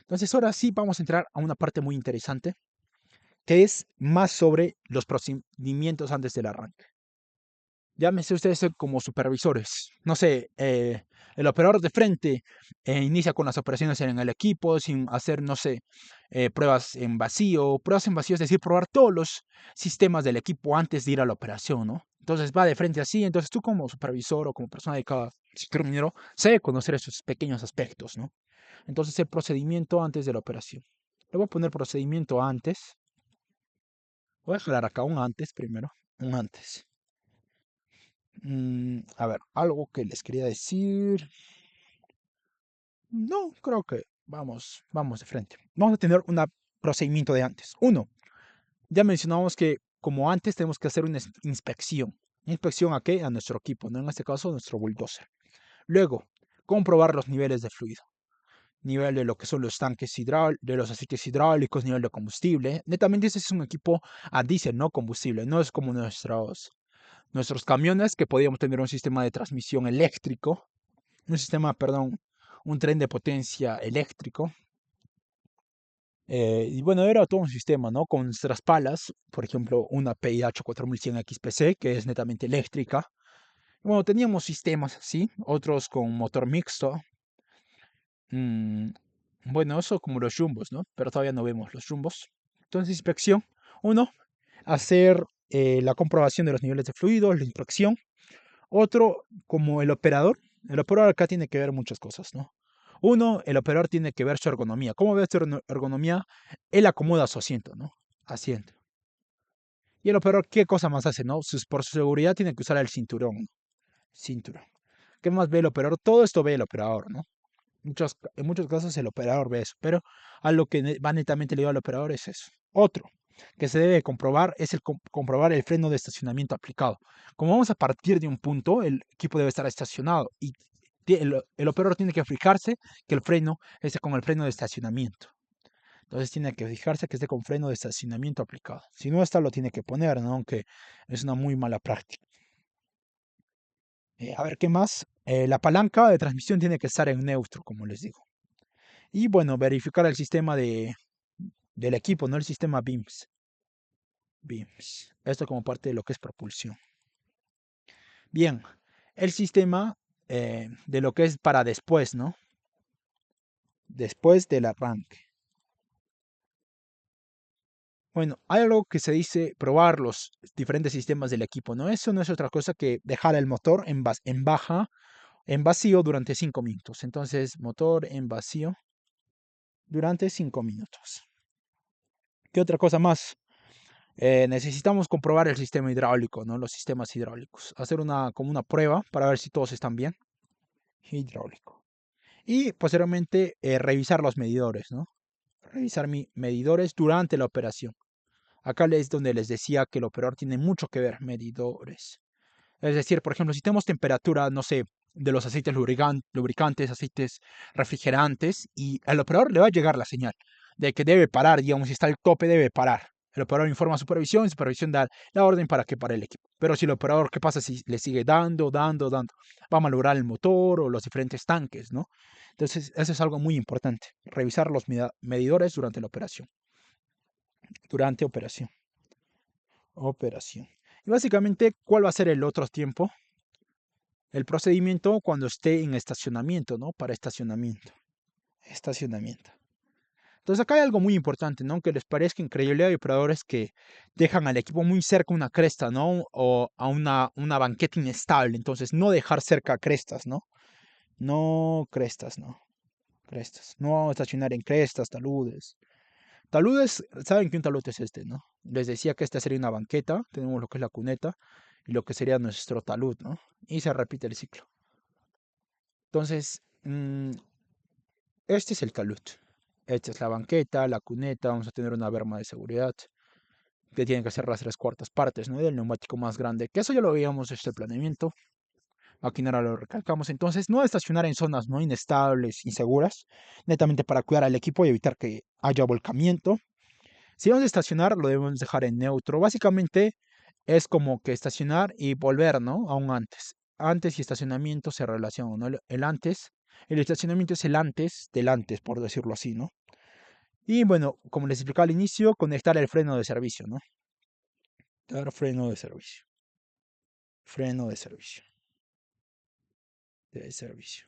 Entonces ahora sí vamos a entrar a una parte muy interesante, que es más sobre los procedimientos antes del arranque. Llámese ustedes como supervisores. No sé, el operador de frente inicia con las operaciones en el equipo sin hacer, no sé, pruebas en vacío. Pruebas en vacío es decir, probar todos los sistemas del equipo antes de ir a la operación, ¿no? Entonces va de frente así. Entonces tú como supervisor o como persona de cada sector minero, sé conocer esos pequeños aspectos, ¿no? Entonces el procedimiento antes de la operación. Le voy a poner procedimiento antes. Voy a dejar acá un antes primero. Un antes. A ver, algo que les quería decir. No, creo que vamos de frente. Vamos a tener un procedimiento de antes. Uno, ya mencionamos que como antes tenemos que hacer una inspección. ¿Inspección a qué? A nuestro equipo, ¿no? En este caso, nuestro bulldozer. Luego, comprobar los niveles de fluido. Nivel de lo que son los tanques de los aceites hidráulicos, nivel de combustible. Netamente ese es un equipo a diésel, no combustible. No es como nuestros camiones que podíamos tener un sistema de transmisión eléctrico, perdón, un tren de potencia eléctrico. Y bueno, era todo un sistema, ¿no? Con nuestras palas, por ejemplo, una PIH 4100 XPC, que es netamente eléctrica. Bueno, teníamos sistemas así, otros con motor mixto. Mm, Bueno, eso como los jumbos, ¿no? Pero todavía no vemos los jumbos. Entonces, inspección. Uno, hacer la comprobación de los niveles de fluidos, la inspección. Otro, como el operador acá tiene que ver muchas cosas, ¿no? Uno, el operador tiene que ver su ergonomía. ¿Cómo ve su ergonomía? Él acomoda su asiento, ¿no? Asiento. Y el operador, ¿qué cosa más hace, no? Por su seguridad tiene que usar el cinturón, ¿no? Cinturón. ¿Qué más ve el operador? Todo esto ve el operador, ¿no? En muchos casos el operador ve eso, pero a lo que va netamente ligado al operador es eso. Otro que se debe comprobar es el comprobar el freno de estacionamiento aplicado. Como vamos a partir de un punto, el equipo debe estar estacionado y el operador tiene que fijarse que el freno esté con el freno de estacionamiento. Entonces tiene que fijarse que esté con freno de estacionamiento aplicado. Si no está, lo tiene que poner, ¿no? Aunque es una muy mala práctica. A ver, ¿qué más? La palanca de transmisión tiene que estar en neutro, como les digo. Y bueno, verificar el sistema del equipo, no el sistema BIMS. BIMS. Esto como parte de lo que es propulsión. Bien, el sistema de lo que es para después, ¿no? Después del arranque. Bueno, hay algo que se dice probar los diferentes sistemas del equipo, ¿no? Eso no es otra cosa que dejar el motor en vacío durante 5 minutos. Entonces, motor en vacío durante 5 minutos. ¿Qué otra cosa más? Necesitamos comprobar el sistema hidráulico, ¿no? Los sistemas hidráulicos. Hacer como una prueba para ver si todos están bien. Hidráulico. Y posteriormente revisar los medidores, ¿no? Revisar mis medidores durante la operación. Acá es donde les decía que el operador tiene mucho que ver, medidores. Es decir, por ejemplo, si tenemos temperatura, no sé, de los aceites lubricantes, aceites refrigerantes, y al operador le va a llegar la señal de que debe parar, digamos, si está al tope, debe parar. El operador informa a supervisión y supervisión da la orden para que pare el equipo. Pero si el operador, ¿qué pasa si le sigue dando? Va a malograr el motor o los diferentes tanques, ¿no? Entonces, eso es algo muy importante, revisar los medidores durante la operación. Durante operación. Operación. Y básicamente, ¿cuál va a ser el otro tiempo? El procedimiento cuando esté en estacionamiento, ¿no? Para estacionamiento. Estacionamiento. Entonces acá hay algo muy importante, ¿no? Aunque les parezca increíble, hay operadores que dejan al equipo muy cerca una cresta, ¿no? O a una banqueta inestable. Entonces no dejar cerca crestas, ¿no? No crestas, ¿no? Crestas. No estacionar en crestas, taludes. Taludes, ¿saben qué un talud es este, no? Les decía que esta sería una banqueta. Tenemos lo que es la cuneta y lo que sería nuestro talud, ¿no? Y se repite el ciclo. Entonces, este es el talud. Esta es la banqueta, la cuneta, vamos a tener una berma de seguridad que tiene que ser las 3/4 partes, ¿no? Del neumático más grande, que eso ya lo veíamos desde el planeamiento. Aquí ahora lo recalcamos. Entonces, no estacionar en zonas no inestables, inseguras, netamente para cuidar al equipo y evitar que haya volcamiento. Si vamos a estacionar, lo debemos dejar en neutro. Básicamente es como que estacionar y volver, ¿no? Aún antes. Antes y estacionamiento se relacionan, ¿no? El estacionamiento es el antes del antes, por decirlo así, ¿no? Y bueno, como les explicaba al inicio, conectar el freno de servicio, ¿no? Dar freno de servicio. Freno de servicio. De servicio.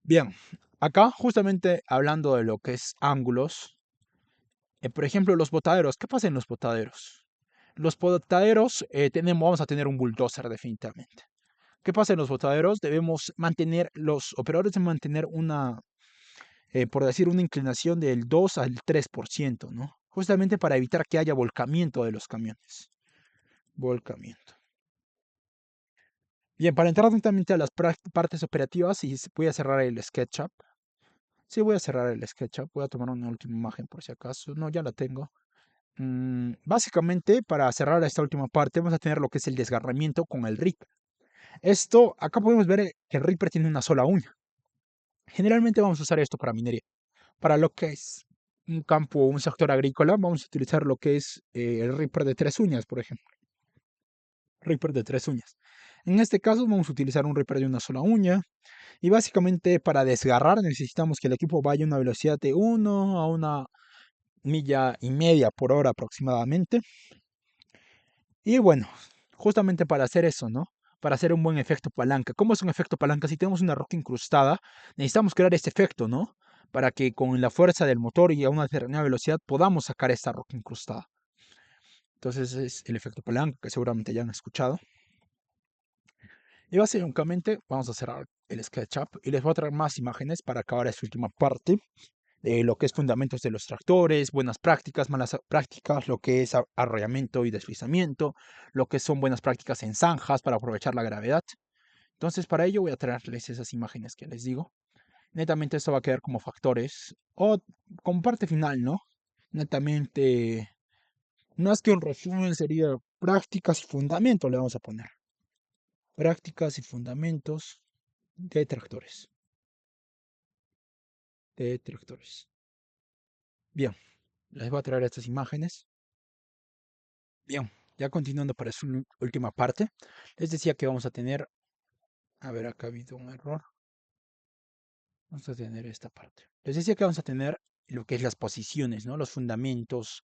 Bien, acá justamente hablando de lo que es ángulos, por ejemplo, los botaderos. ¿Qué pasa en los botaderos? Los botaderos vamos a tener un bulldozer definitivamente. ¿Qué pasa en los botaderos? Los operadores deben mantener por decir, una inclinación del 2 al 3%, ¿no? Justamente para evitar que haya volcamiento de los camiones. Volcamiento. Bien, para entrar directamente a las partes operativas, y voy a cerrar el SketchUp. Sí, voy a cerrar el SketchUp. Voy a tomar una última imagen por si acaso. No, ya la tengo. Básicamente, para cerrar esta última parte, vamos a tener lo que es el desgarramiento con el Reaper. Acá podemos ver que el Reaper tiene una sola uña. Generalmente vamos a usar esto para minería. Para lo que es un campo o un sector agrícola, vamos a utilizar lo que es el Reaper de 3 uñas, por ejemplo. Reaper de 3 uñas. En este caso vamos a utilizar un Reaper de una sola uña. Y básicamente para desgarrar necesitamos que el equipo vaya a una velocidad de 1 a 1,5 millas por hora aproximadamente. Y bueno, justamente para hacer eso, ¿no? para hacer un buen efecto palanca. ¿Cómo es un efecto palanca? Si tenemos una roca incrustada, necesitamos crear este efecto, ¿no? Para que con la fuerza del motor y a una determinada velocidad podamos sacar esta roca incrustada. Entonces es el efecto palanca que seguramente ya han escuchado. Y básicamente vamos a cerrar el SketchUp y les voy a traer más imágenes para acabar esta última parte de lo que es fundamentos de los tractores, buenas prácticas, malas prácticas, lo que es arrollamiento y deslizamiento, lo que son buenas prácticas en zanjas para aprovechar la gravedad. Entonces para ello voy a traerles esas imágenes que les digo. Netamente esto va a quedar como factores o como parte final, ¿no? Netamente, más que un resumen, sería prácticas y fundamentos, le vamos a poner. Prácticas y fundamentos de tractores. De tractores. Bien, les voy a traer estas imágenes. Bien, ya continuando para su última parte, les decía que vamos a tener, a ver, acá ha habido un error. Vamos a tener esta parte. Les decía que vamos a tener lo que es las posiciones, ¿no? Los fundamentos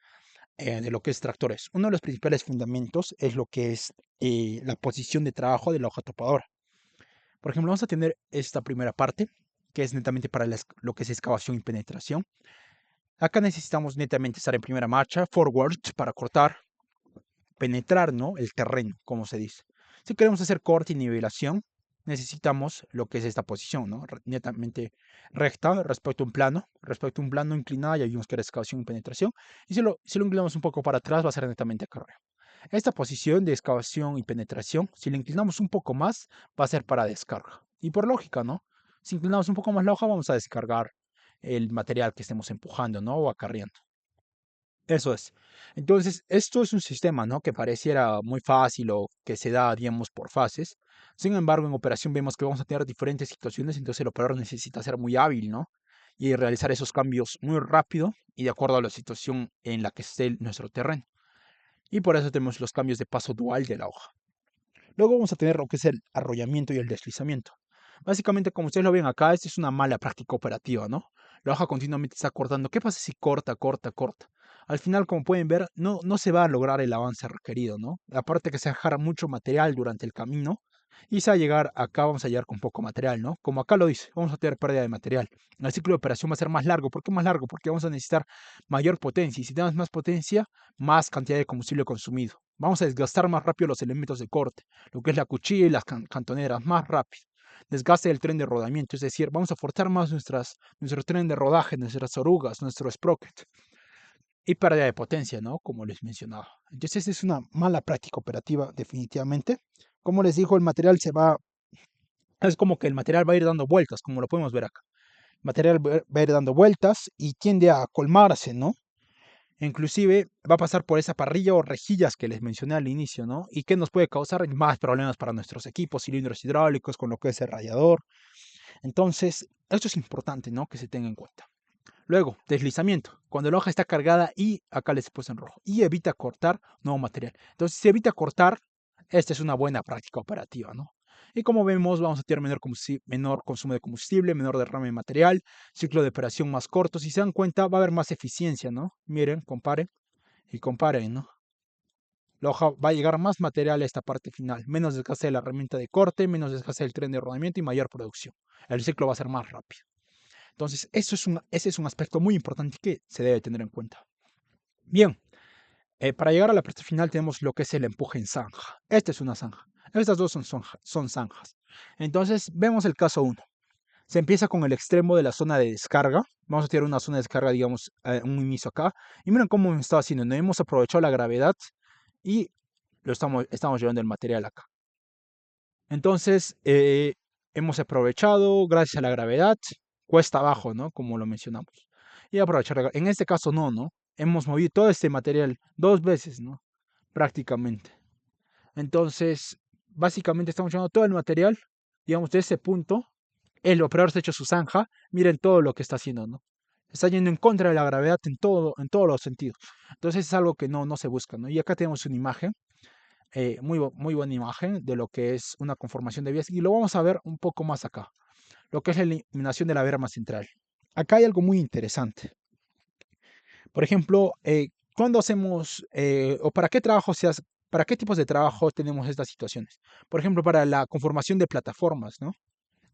de lo que es tractores. Uno de los principales fundamentos es lo que es la posición de trabajo de la hoja topadora. Por ejemplo, vamos a tener esta primera parte, que es netamente para lo que es excavación y penetración. Acá necesitamos netamente estar en primera marcha, forward, para cortar, penetrar, ¿no? El terreno, como se dice. Si queremos hacer corte y nivelación, necesitamos lo que es esta posición, ¿no? Netamente recta respecto a un plano inclinado, ya vimos que era excavación y penetración. Y si lo inclinamos un poco para atrás, va a ser netamente acarreo. Esta posición de excavación y penetración, si la inclinamos un poco más, va a ser para descarga. Y por lógica, ¿no? Si inclinamos un poco más la hoja, vamos a descargar el material que estemos empujando, ¿no? O acarreando. Eso es. Entonces, esto es un sistema, ¿no? Que pareciera muy fácil o que se da, digamos, por fases. Sin embargo, en operación vemos que vamos a tener diferentes situaciones, entonces el operador necesita ser muy hábil, ¿no? Y realizar esos cambios muy rápido y de acuerdo a la situación en la que esté nuestro terreno. Y por eso tenemos los cambios de paso dual de la hoja. Luego vamos a tener lo que es el arrollamiento y el deslizamiento. Básicamente, como ustedes lo ven acá, esta es una mala práctica operativa, ¿no? La hoja continuamente está cortando. ¿Qué pasa si corta, corta, corta? Al final, como pueden ver, no se va a lograr el avance requerido, ¿no? Aparte que se dejará mucho material durante el camino y se va a llegar acá, vamos a llegar con poco material, ¿no? Como acá lo dice, vamos a tener pérdida de material. El ciclo de operación va a ser más largo. ¿Por qué más largo? Porque vamos a necesitar mayor potencia y si tenemos más potencia, más cantidad de combustible consumido. Vamos a desgastar más rápido los elementos de corte, lo que es la cuchilla y las cantoneras, más rápido. Desgaste del tren de rodamiento, es decir, vamos a forzar más nuestro tren de rodaje, nuestras orugas, nuestro sprocket. Y pérdida de potencia, ¿no? Como les mencionaba. Entonces es una mala práctica operativa, definitivamente. Como les digo, el material es como que el material va a ir dando vueltas, como lo podemos ver acá. El material va a ir dando vueltas y tiende a colmarse, ¿no? Inclusive va a pasar por esa parrilla o rejillas que les mencioné al inicio, ¿no? Y que nos puede causar más problemas para nuestros equipos, cilindros hidráulicos, con lo que es el radiador. Entonces, esto es importante, ¿no? Que se tenga en cuenta. Luego, deslizamiento. Cuando la hoja está cargada y acá les he puesto en rojo. Y evita cortar nuevo material. Entonces, si evita cortar, esta es una buena práctica operativa, ¿no? Y como vemos, vamos a tener menor consumo de combustible, menor derrame de material, ciclo de operación más corto. Si se dan cuenta, va a haber más eficiencia, ¿no? Miren, comparen y comparen, ¿no? La hoja va a llegar más material a esta parte final, menos desgaste de la herramienta de corte, menos desgaste del tren de rodamiento y mayor producción. El ciclo va a ser más rápido. Entonces, ese es un aspecto muy importante que se debe tener en cuenta. Bien, para llegar a la parte final tenemos lo que es el empuje en zanja. Esta es una zanja. Estas dos son zanjas. Entonces, vemos el caso 1. Se empieza con el extremo de la zona de descarga. Vamos a tirar una zona de descarga, digamos, un inicio acá. Y miren cómo me estaba haciendo. No hemos aprovechado la gravedad y estamos llevando el material acá. Entonces, hemos aprovechado gracias a la gravedad, cuesta abajo, ¿no? Como lo mencionamos. Y aprovechar, en este caso no. Hemos movido todo este material 2 veces, ¿no? Prácticamente. Entonces, básicamente estamos llevando todo el material, digamos, de ese punto. El operador se ha hecho su zanja. Miren todo lo que está haciendo, ¿no? Está yendo en contra de la gravedad en todos los sentidos. Entonces es algo que no se busca, ¿no? Y acá tenemos una imagen muy buena imagen de lo que es una conformación de vías y lo vamos a ver un poco más acá, lo que es la eliminación de la berma central. Acá hay algo muy interesante. Por ejemplo, cuando hacemos o para qué trabajo ¿Para qué tipos de trabajo tenemos estas situaciones? Por ejemplo, para la conformación de plataformas, ¿no?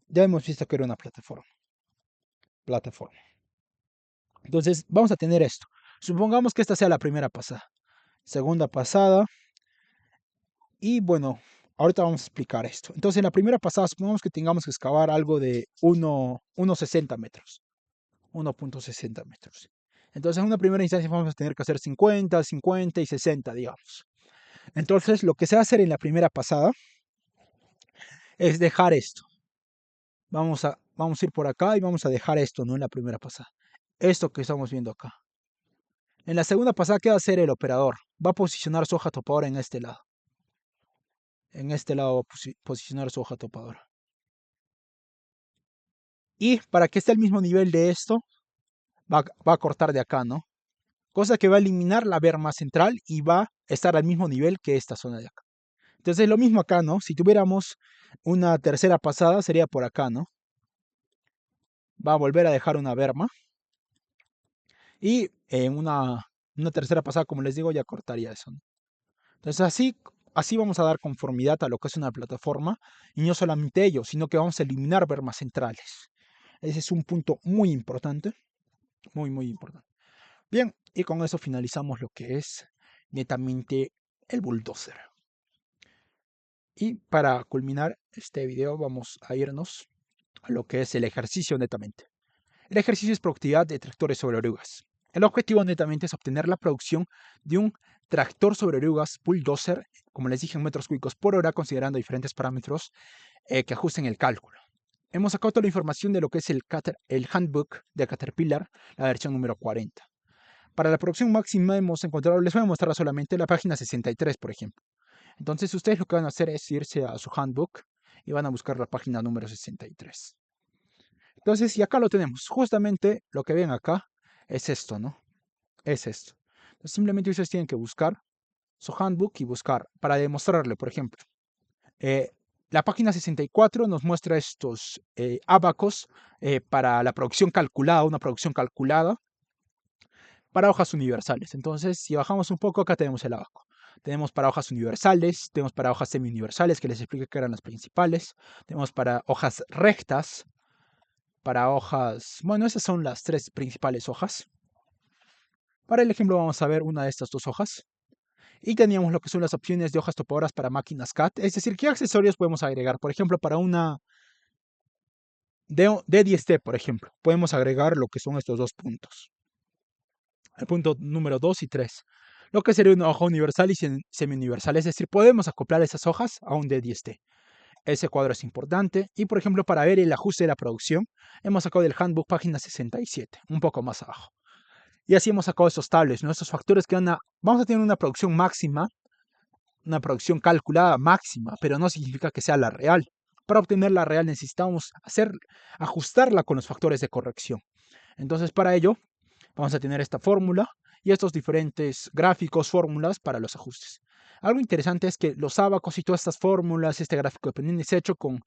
Ya hemos visto que era una plataforma. Plataforma. Entonces, vamos a tener esto. Supongamos que esta sea la primera pasada, segunda pasada, y bueno, ahorita vamos a explicar esto. Entonces, en la primera pasada, supongamos que tengamos que excavar algo de 1,60 metros. 1,60 metros. Entonces, en una primera instancia vamos a tener que hacer 50, 50 y 60, digamos. Entonces, lo que se va a hacer en la primera pasada es dejar esto. Vamos a ir por acá y vamos a dejar esto, ¿no? En la primera pasada. Esto que estamos viendo acá. En la segunda pasada, ¿qué va a hacer el operador? Va a posicionar su hoja topadora en este lado. En este lado va a posicionar su hoja topadora. Y para que esté al mismo nivel de esto, va a cortar de acá, ¿no? Cosa que va a eliminar la berma central y va a estar al mismo nivel que esta zona de acá. Entonces lo mismo acá, ¿no? Si tuviéramos una tercera pasada, sería por acá, ¿no? Va a volver a dejar una berma. Y en una tercera pasada, como les digo, ya cortaría eso, ¿no? Entonces así vamos a dar conformidad a lo que es una plataforma. Y no solamente ello, sino que vamos a eliminar bermas centrales. Ese es un punto muy importante. Muy, muy importante. Bien, y con eso finalizamos lo que es netamente el bulldozer. Y para culminar este video vamos a irnos a lo que es el ejercicio netamente. El ejercicio es productividad de tractores sobre orugas. El objetivo netamente es obtener la producción de un tractor sobre orugas bulldozer, como les dije, en metros cúbicos por hora, considerando diferentes parámetros que ajusten el cálculo. Hemos sacado toda la información de lo que es el handbook de Caterpillar, la versión número 40. Para la producción máxima hemos encontrado, les voy a mostrar solamente la página 63, por ejemplo. Entonces ustedes lo que van a hacer es irse a su handbook y van a buscar la página número 63. Entonces, y acá lo tenemos. Justamente lo que ven acá es esto, ¿no? Es esto. Entonces, simplemente ustedes tienen que buscar su handbook y buscar para demostrarle, por ejemplo. La página 64 nos muestra estos abacos para la producción calculada, una producción calculada para hojas universales. Entonces, si bajamos un poco, acá tenemos el abaco. Tenemos para hojas universales, tenemos para hojas semi-universales, que les expliqué que eran las principales. Tenemos para hojas rectas, para hojas... Bueno, esas son las tres principales hojas. Para el ejemplo vamos a ver una de estas dos hojas. Y teníamos lo que son las opciones de hojas topadoras para máquinas CAT. Es decir, ¿qué accesorios podemos agregar? Por ejemplo, para una D10T, por ejemplo, podemos agregar lo que son estos dos puntos. El punto número 2 y 3. Lo que sería una hoja universal y semi-universal. Es decir, podemos acoplar esas hojas a un D10T. Ese cuadro es importante. Y por ejemplo, para ver el ajuste de la producción, hemos sacado del handbook página 67, un poco más abajo. Y así hemos sacado estos tables, ¿no? Estos factores que vamos a tener una producción máxima, una producción calculada máxima, pero no significa que sea la real. Para obtener la real necesitamos ajustarla con los factores de corrección. Entonces, para ello, vamos a tener esta fórmula y estos diferentes gráficos, fórmulas para los ajustes. Algo interesante es que los ábacos y todas estas fórmulas, este gráfico de pendiente es hecho con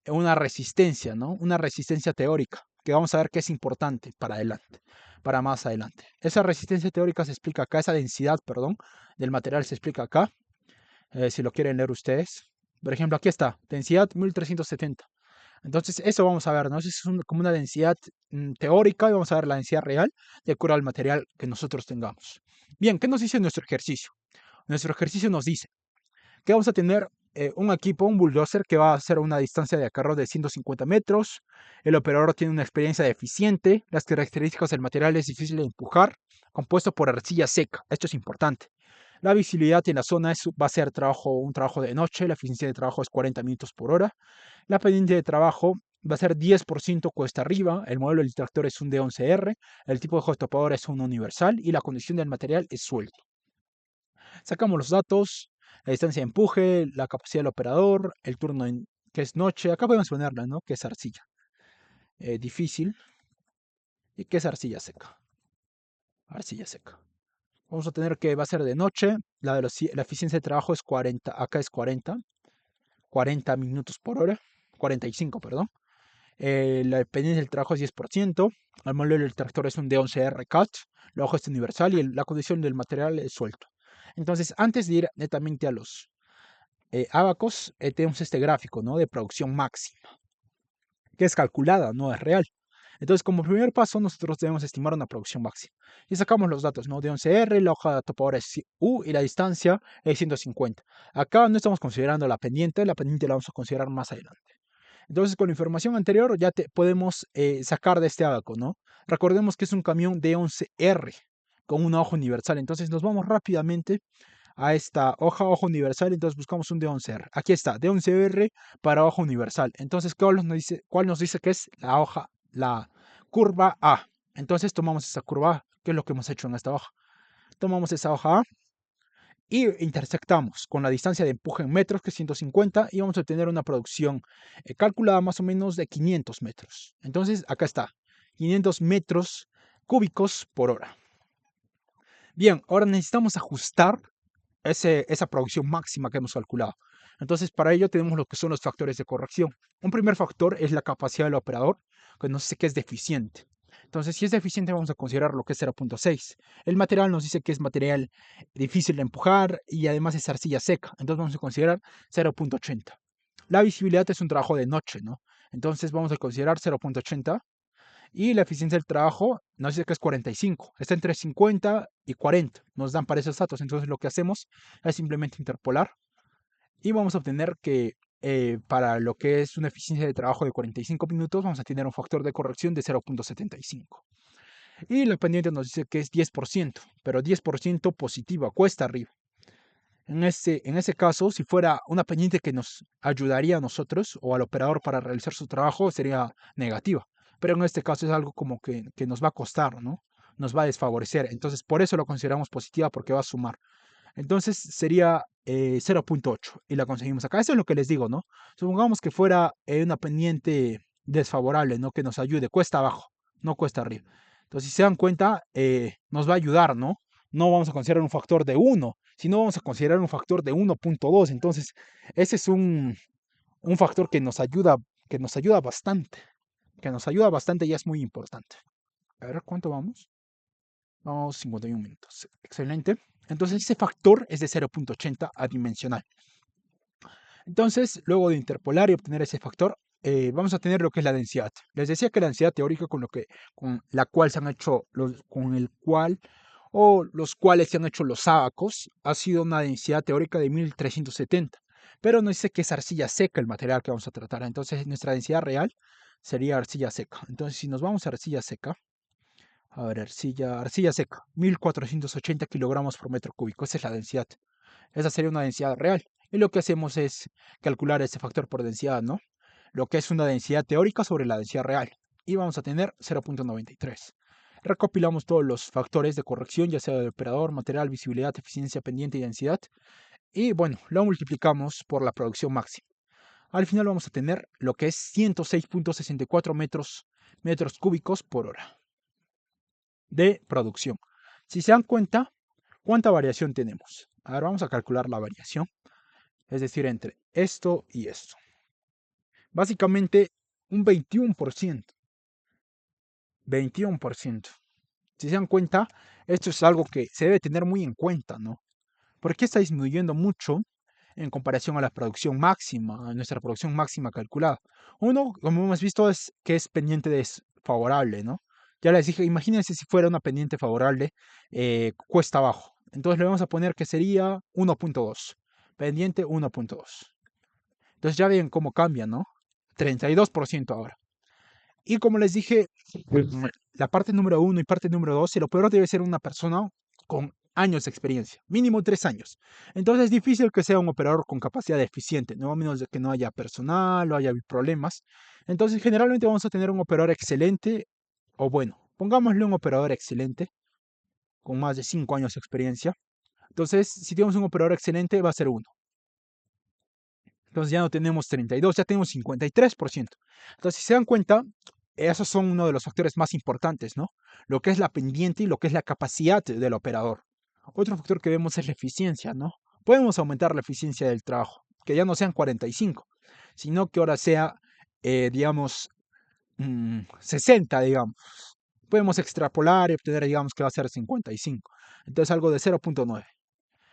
una resistencia, ¿no? Una resistencia teórica, que vamos a ver que es importante para adelante, para más adelante. Esa resistencia teórica se explica acá, esa densidad, perdón, del material se explica acá, si lo quieren leer ustedes. Por ejemplo, aquí está, densidad 1370. Entonces, eso vamos a ver, ¿no? Eso es como una densidad teórica y vamos a ver la densidad real de acuerdo al material que nosotros tengamos. Bien, ¿qué nos dice nuestro ejercicio? Nuestro ejercicio nos dice que vamos a tener un equipo, un bulldozer que va a hacer una distancia de acarreo de 150 metros. El operador tiene una experiencia deficiente. Las características del material es difícil de empujar, compuesto por arcilla seca. Esto es importante. La visibilidad en la zona va a ser un trabajo de noche. La eficiencia de trabajo es 40 minutos por hora. La pendiente de trabajo va a ser 10% cuesta arriba. El modelo del tractor es un D11R. El tipo de topadora es un universal y la condición del material es suelto. Sacamos los datos, la distancia de empuje, la capacidad del operador, el turno que es noche. Acá podemos ponerla, ¿no? Que es arcilla. Difícil. Y que es arcilla seca. Arcilla seca. Vamos a tener que va a ser de noche. La eficiencia de trabajo es 40. Acá es 40. 40 minutos por hora. 45, perdón. La dependencia del trabajo es 10%. El modelo del tractor es un D11R CAT. La hoja es universal y la condición del material es suelto. Entonces, antes de ir netamente a los ábacos, tenemos este gráfico, ¿no? De producción máxima, que es calculada, no es real. Entonces, como primer paso, nosotros debemos estimar una producción máxima. Y sacamos los datos, ¿no? De 11R, la hoja topadora es U y la distancia es 150. Acá no estamos considerando la pendiente la vamos a considerar más adelante. Entonces, con la información anterior ya podemos sacar de este abaco, ¿no? Recordemos que es un camión de 11R con una hoja universal. Entonces, nos vamos rápidamente a esta hoja universal. Entonces, buscamos un D11R. Aquí está, D11R para hoja universal. Entonces, cuál nos dice que es la hoja, la curva A? Entonces, tomamos esa curva A, que es lo que hemos hecho en esta hoja. Tomamos esa hoja A y intersectamos con la distancia de empuje en metros, que es 150, y vamos a obtener una producción calculada más o menos de 500 metros. Entonces, acá está, 500 metros cúbicos por hora. Bien, ahora necesitamos ajustar esa producción máxima que hemos calculado. Entonces, para ello tenemos lo que son los factores de corrección. Un primer factor es la capacidad del operador, que nos dice que es deficiente. Entonces, si es deficiente, vamos a considerar lo que es 0.6. El material nos dice que es material difícil de empujar y además es arcilla seca. Entonces, vamos a considerar 0.80. La visibilidad es un trabajo de noche, ¿no? Entonces, vamos a considerar 0.80. Y la eficiencia del trabajo nos dice que es 45. Está entre 50 y 40. Nos dan para esos datos. Entonces, lo que hacemos es simplemente interpolar y vamos a obtener que para lo que es una eficiencia de trabajo de 45 minutos, vamos a tener un factor de corrección de 0.75. Y la pendiente nos dice que es 10%, pero 10% positiva, cuesta arriba. En ese caso, si fuera una pendiente que nos ayudaría a nosotros o al operador para realizar su trabajo, sería negativa. Pero en este caso es algo como que nos va a costar, ¿no? Nos va a desfavorecer. Entonces, por eso lo consideramos positiva porque va a sumar. Entonces sería 0.8 y la conseguimos acá. Eso es lo que les digo, ¿no? Supongamos que fuera una pendiente desfavorable, ¿no? Que nos ayude, cuesta abajo, no cuesta arriba. Entonces, si se dan cuenta, nos va a ayudar, ¿no? No vamos a considerar un factor de 1, sino vamos a considerar un factor de 1.2. Entonces, ese es un factor que nos ayuda bastante, que nos ayuda bastante y es muy importante. A ver, ¿cuánto vamos? Vamos 51 minutos. Excelente. Entonces ese factor es de 0.80 adimensional. Entonces, luego de interpolar y obtener ese factor, vamos a tener lo que es la densidad. Les decía que la densidad teórica con la cual se han hecho con el cual o los cuales se han hecho los ábacos ha sido una densidad teórica de 1370. Pero no dice que es arcilla seca el material que vamos a tratar. Entonces nuestra densidad real sería arcilla seca. Entonces si nos vamos a arcilla seca, a ver, arcilla seca, 1480 kilogramos por metro cúbico. Esa es la densidad. Esa sería una densidad real. Y lo que hacemos es calcular ese factor por densidad, ¿no? Lo que es una densidad teórica sobre la densidad real. Y vamos a tener 0.93. Recopilamos todos los factores de corrección, ya sea de operador, material, visibilidad, eficiencia pendiente y densidad. Y bueno, lo multiplicamos por la producción máxima. Al final vamos a tener lo que es 106.64 metros cúbicos por hora de producción. Si se dan cuenta, ¿cuánta variación tenemos? A ver, vamos a calcular la variación, es decir, entre esto y esto. Básicamente un 21%. 21%. Si se dan cuenta, esto es algo que se debe tener muy en cuenta, ¿no? Porque está disminuyendo mucho en comparación a la producción máxima, a nuestra producción máxima calculada. Uno, como hemos visto, es que es pendiente desfavorable, ¿no? Ya les dije, imagínense si fuera una pendiente favorable, cuesta abajo. Entonces le vamos a poner que sería 1.2. Pendiente 1.2. Entonces ya ven cómo cambia, ¿no? 32% ahora. Y como les dije, la parte número 1 y parte número 2, el operador debe ser una persona con años de experiencia, mínimo 3 años. Entonces es difícil que sea un operador con capacidad eficiente, no a menos de que no haya personal o haya problemas. Entonces generalmente vamos a tener un operador excelente, o bueno, pongámosle un operador excelente con más de 5 años de experiencia. Entonces, si tenemos un operador excelente, va a ser 1. Entonces ya no tenemos 32, ya tenemos 53%. Entonces, si se dan cuenta, esos son uno de los factores más importantes, ¿no? Lo que es la pendiente y lo que es la capacidad del operador. Otro factor que vemos es la eficiencia, ¿no? Podemos aumentar la eficiencia del trabajo, que ya no sean 45, sino que ahora sea, digamos, 60, digamos. Podemos extrapolar y obtener, digamos, que va a ser 55. Entonces algo de 0.9.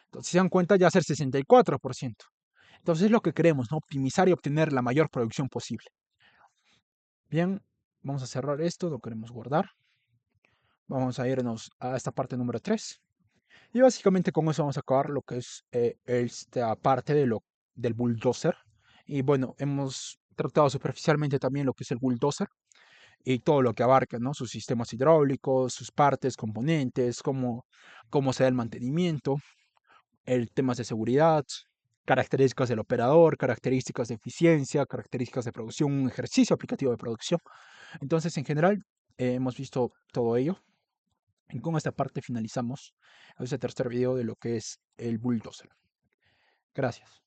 Entonces, si se dan cuenta, ya ser 64%. Entonces, es lo que queremos, ¿no? Optimizar y obtener la mayor producción posible. Bien, vamos a cerrar esto, lo queremos guardar. Vamos a irnos a esta parte número 3. Y básicamente con eso vamos a acabar lo que es esta parte del bulldozer. Y bueno, hemos tratado superficialmente también lo que es el bulldozer y todo lo que abarca, ¿no? Sus sistemas hidráulicos, sus partes, componentes, cómo se da el mantenimiento, el temas de seguridad, características del operador, características de eficiencia, características de producción, un ejercicio aplicativo de producción. Entonces, en general, hemos visto todo ello. Y con esta parte finalizamos este tercer video de lo que es el bulldozer. Gracias.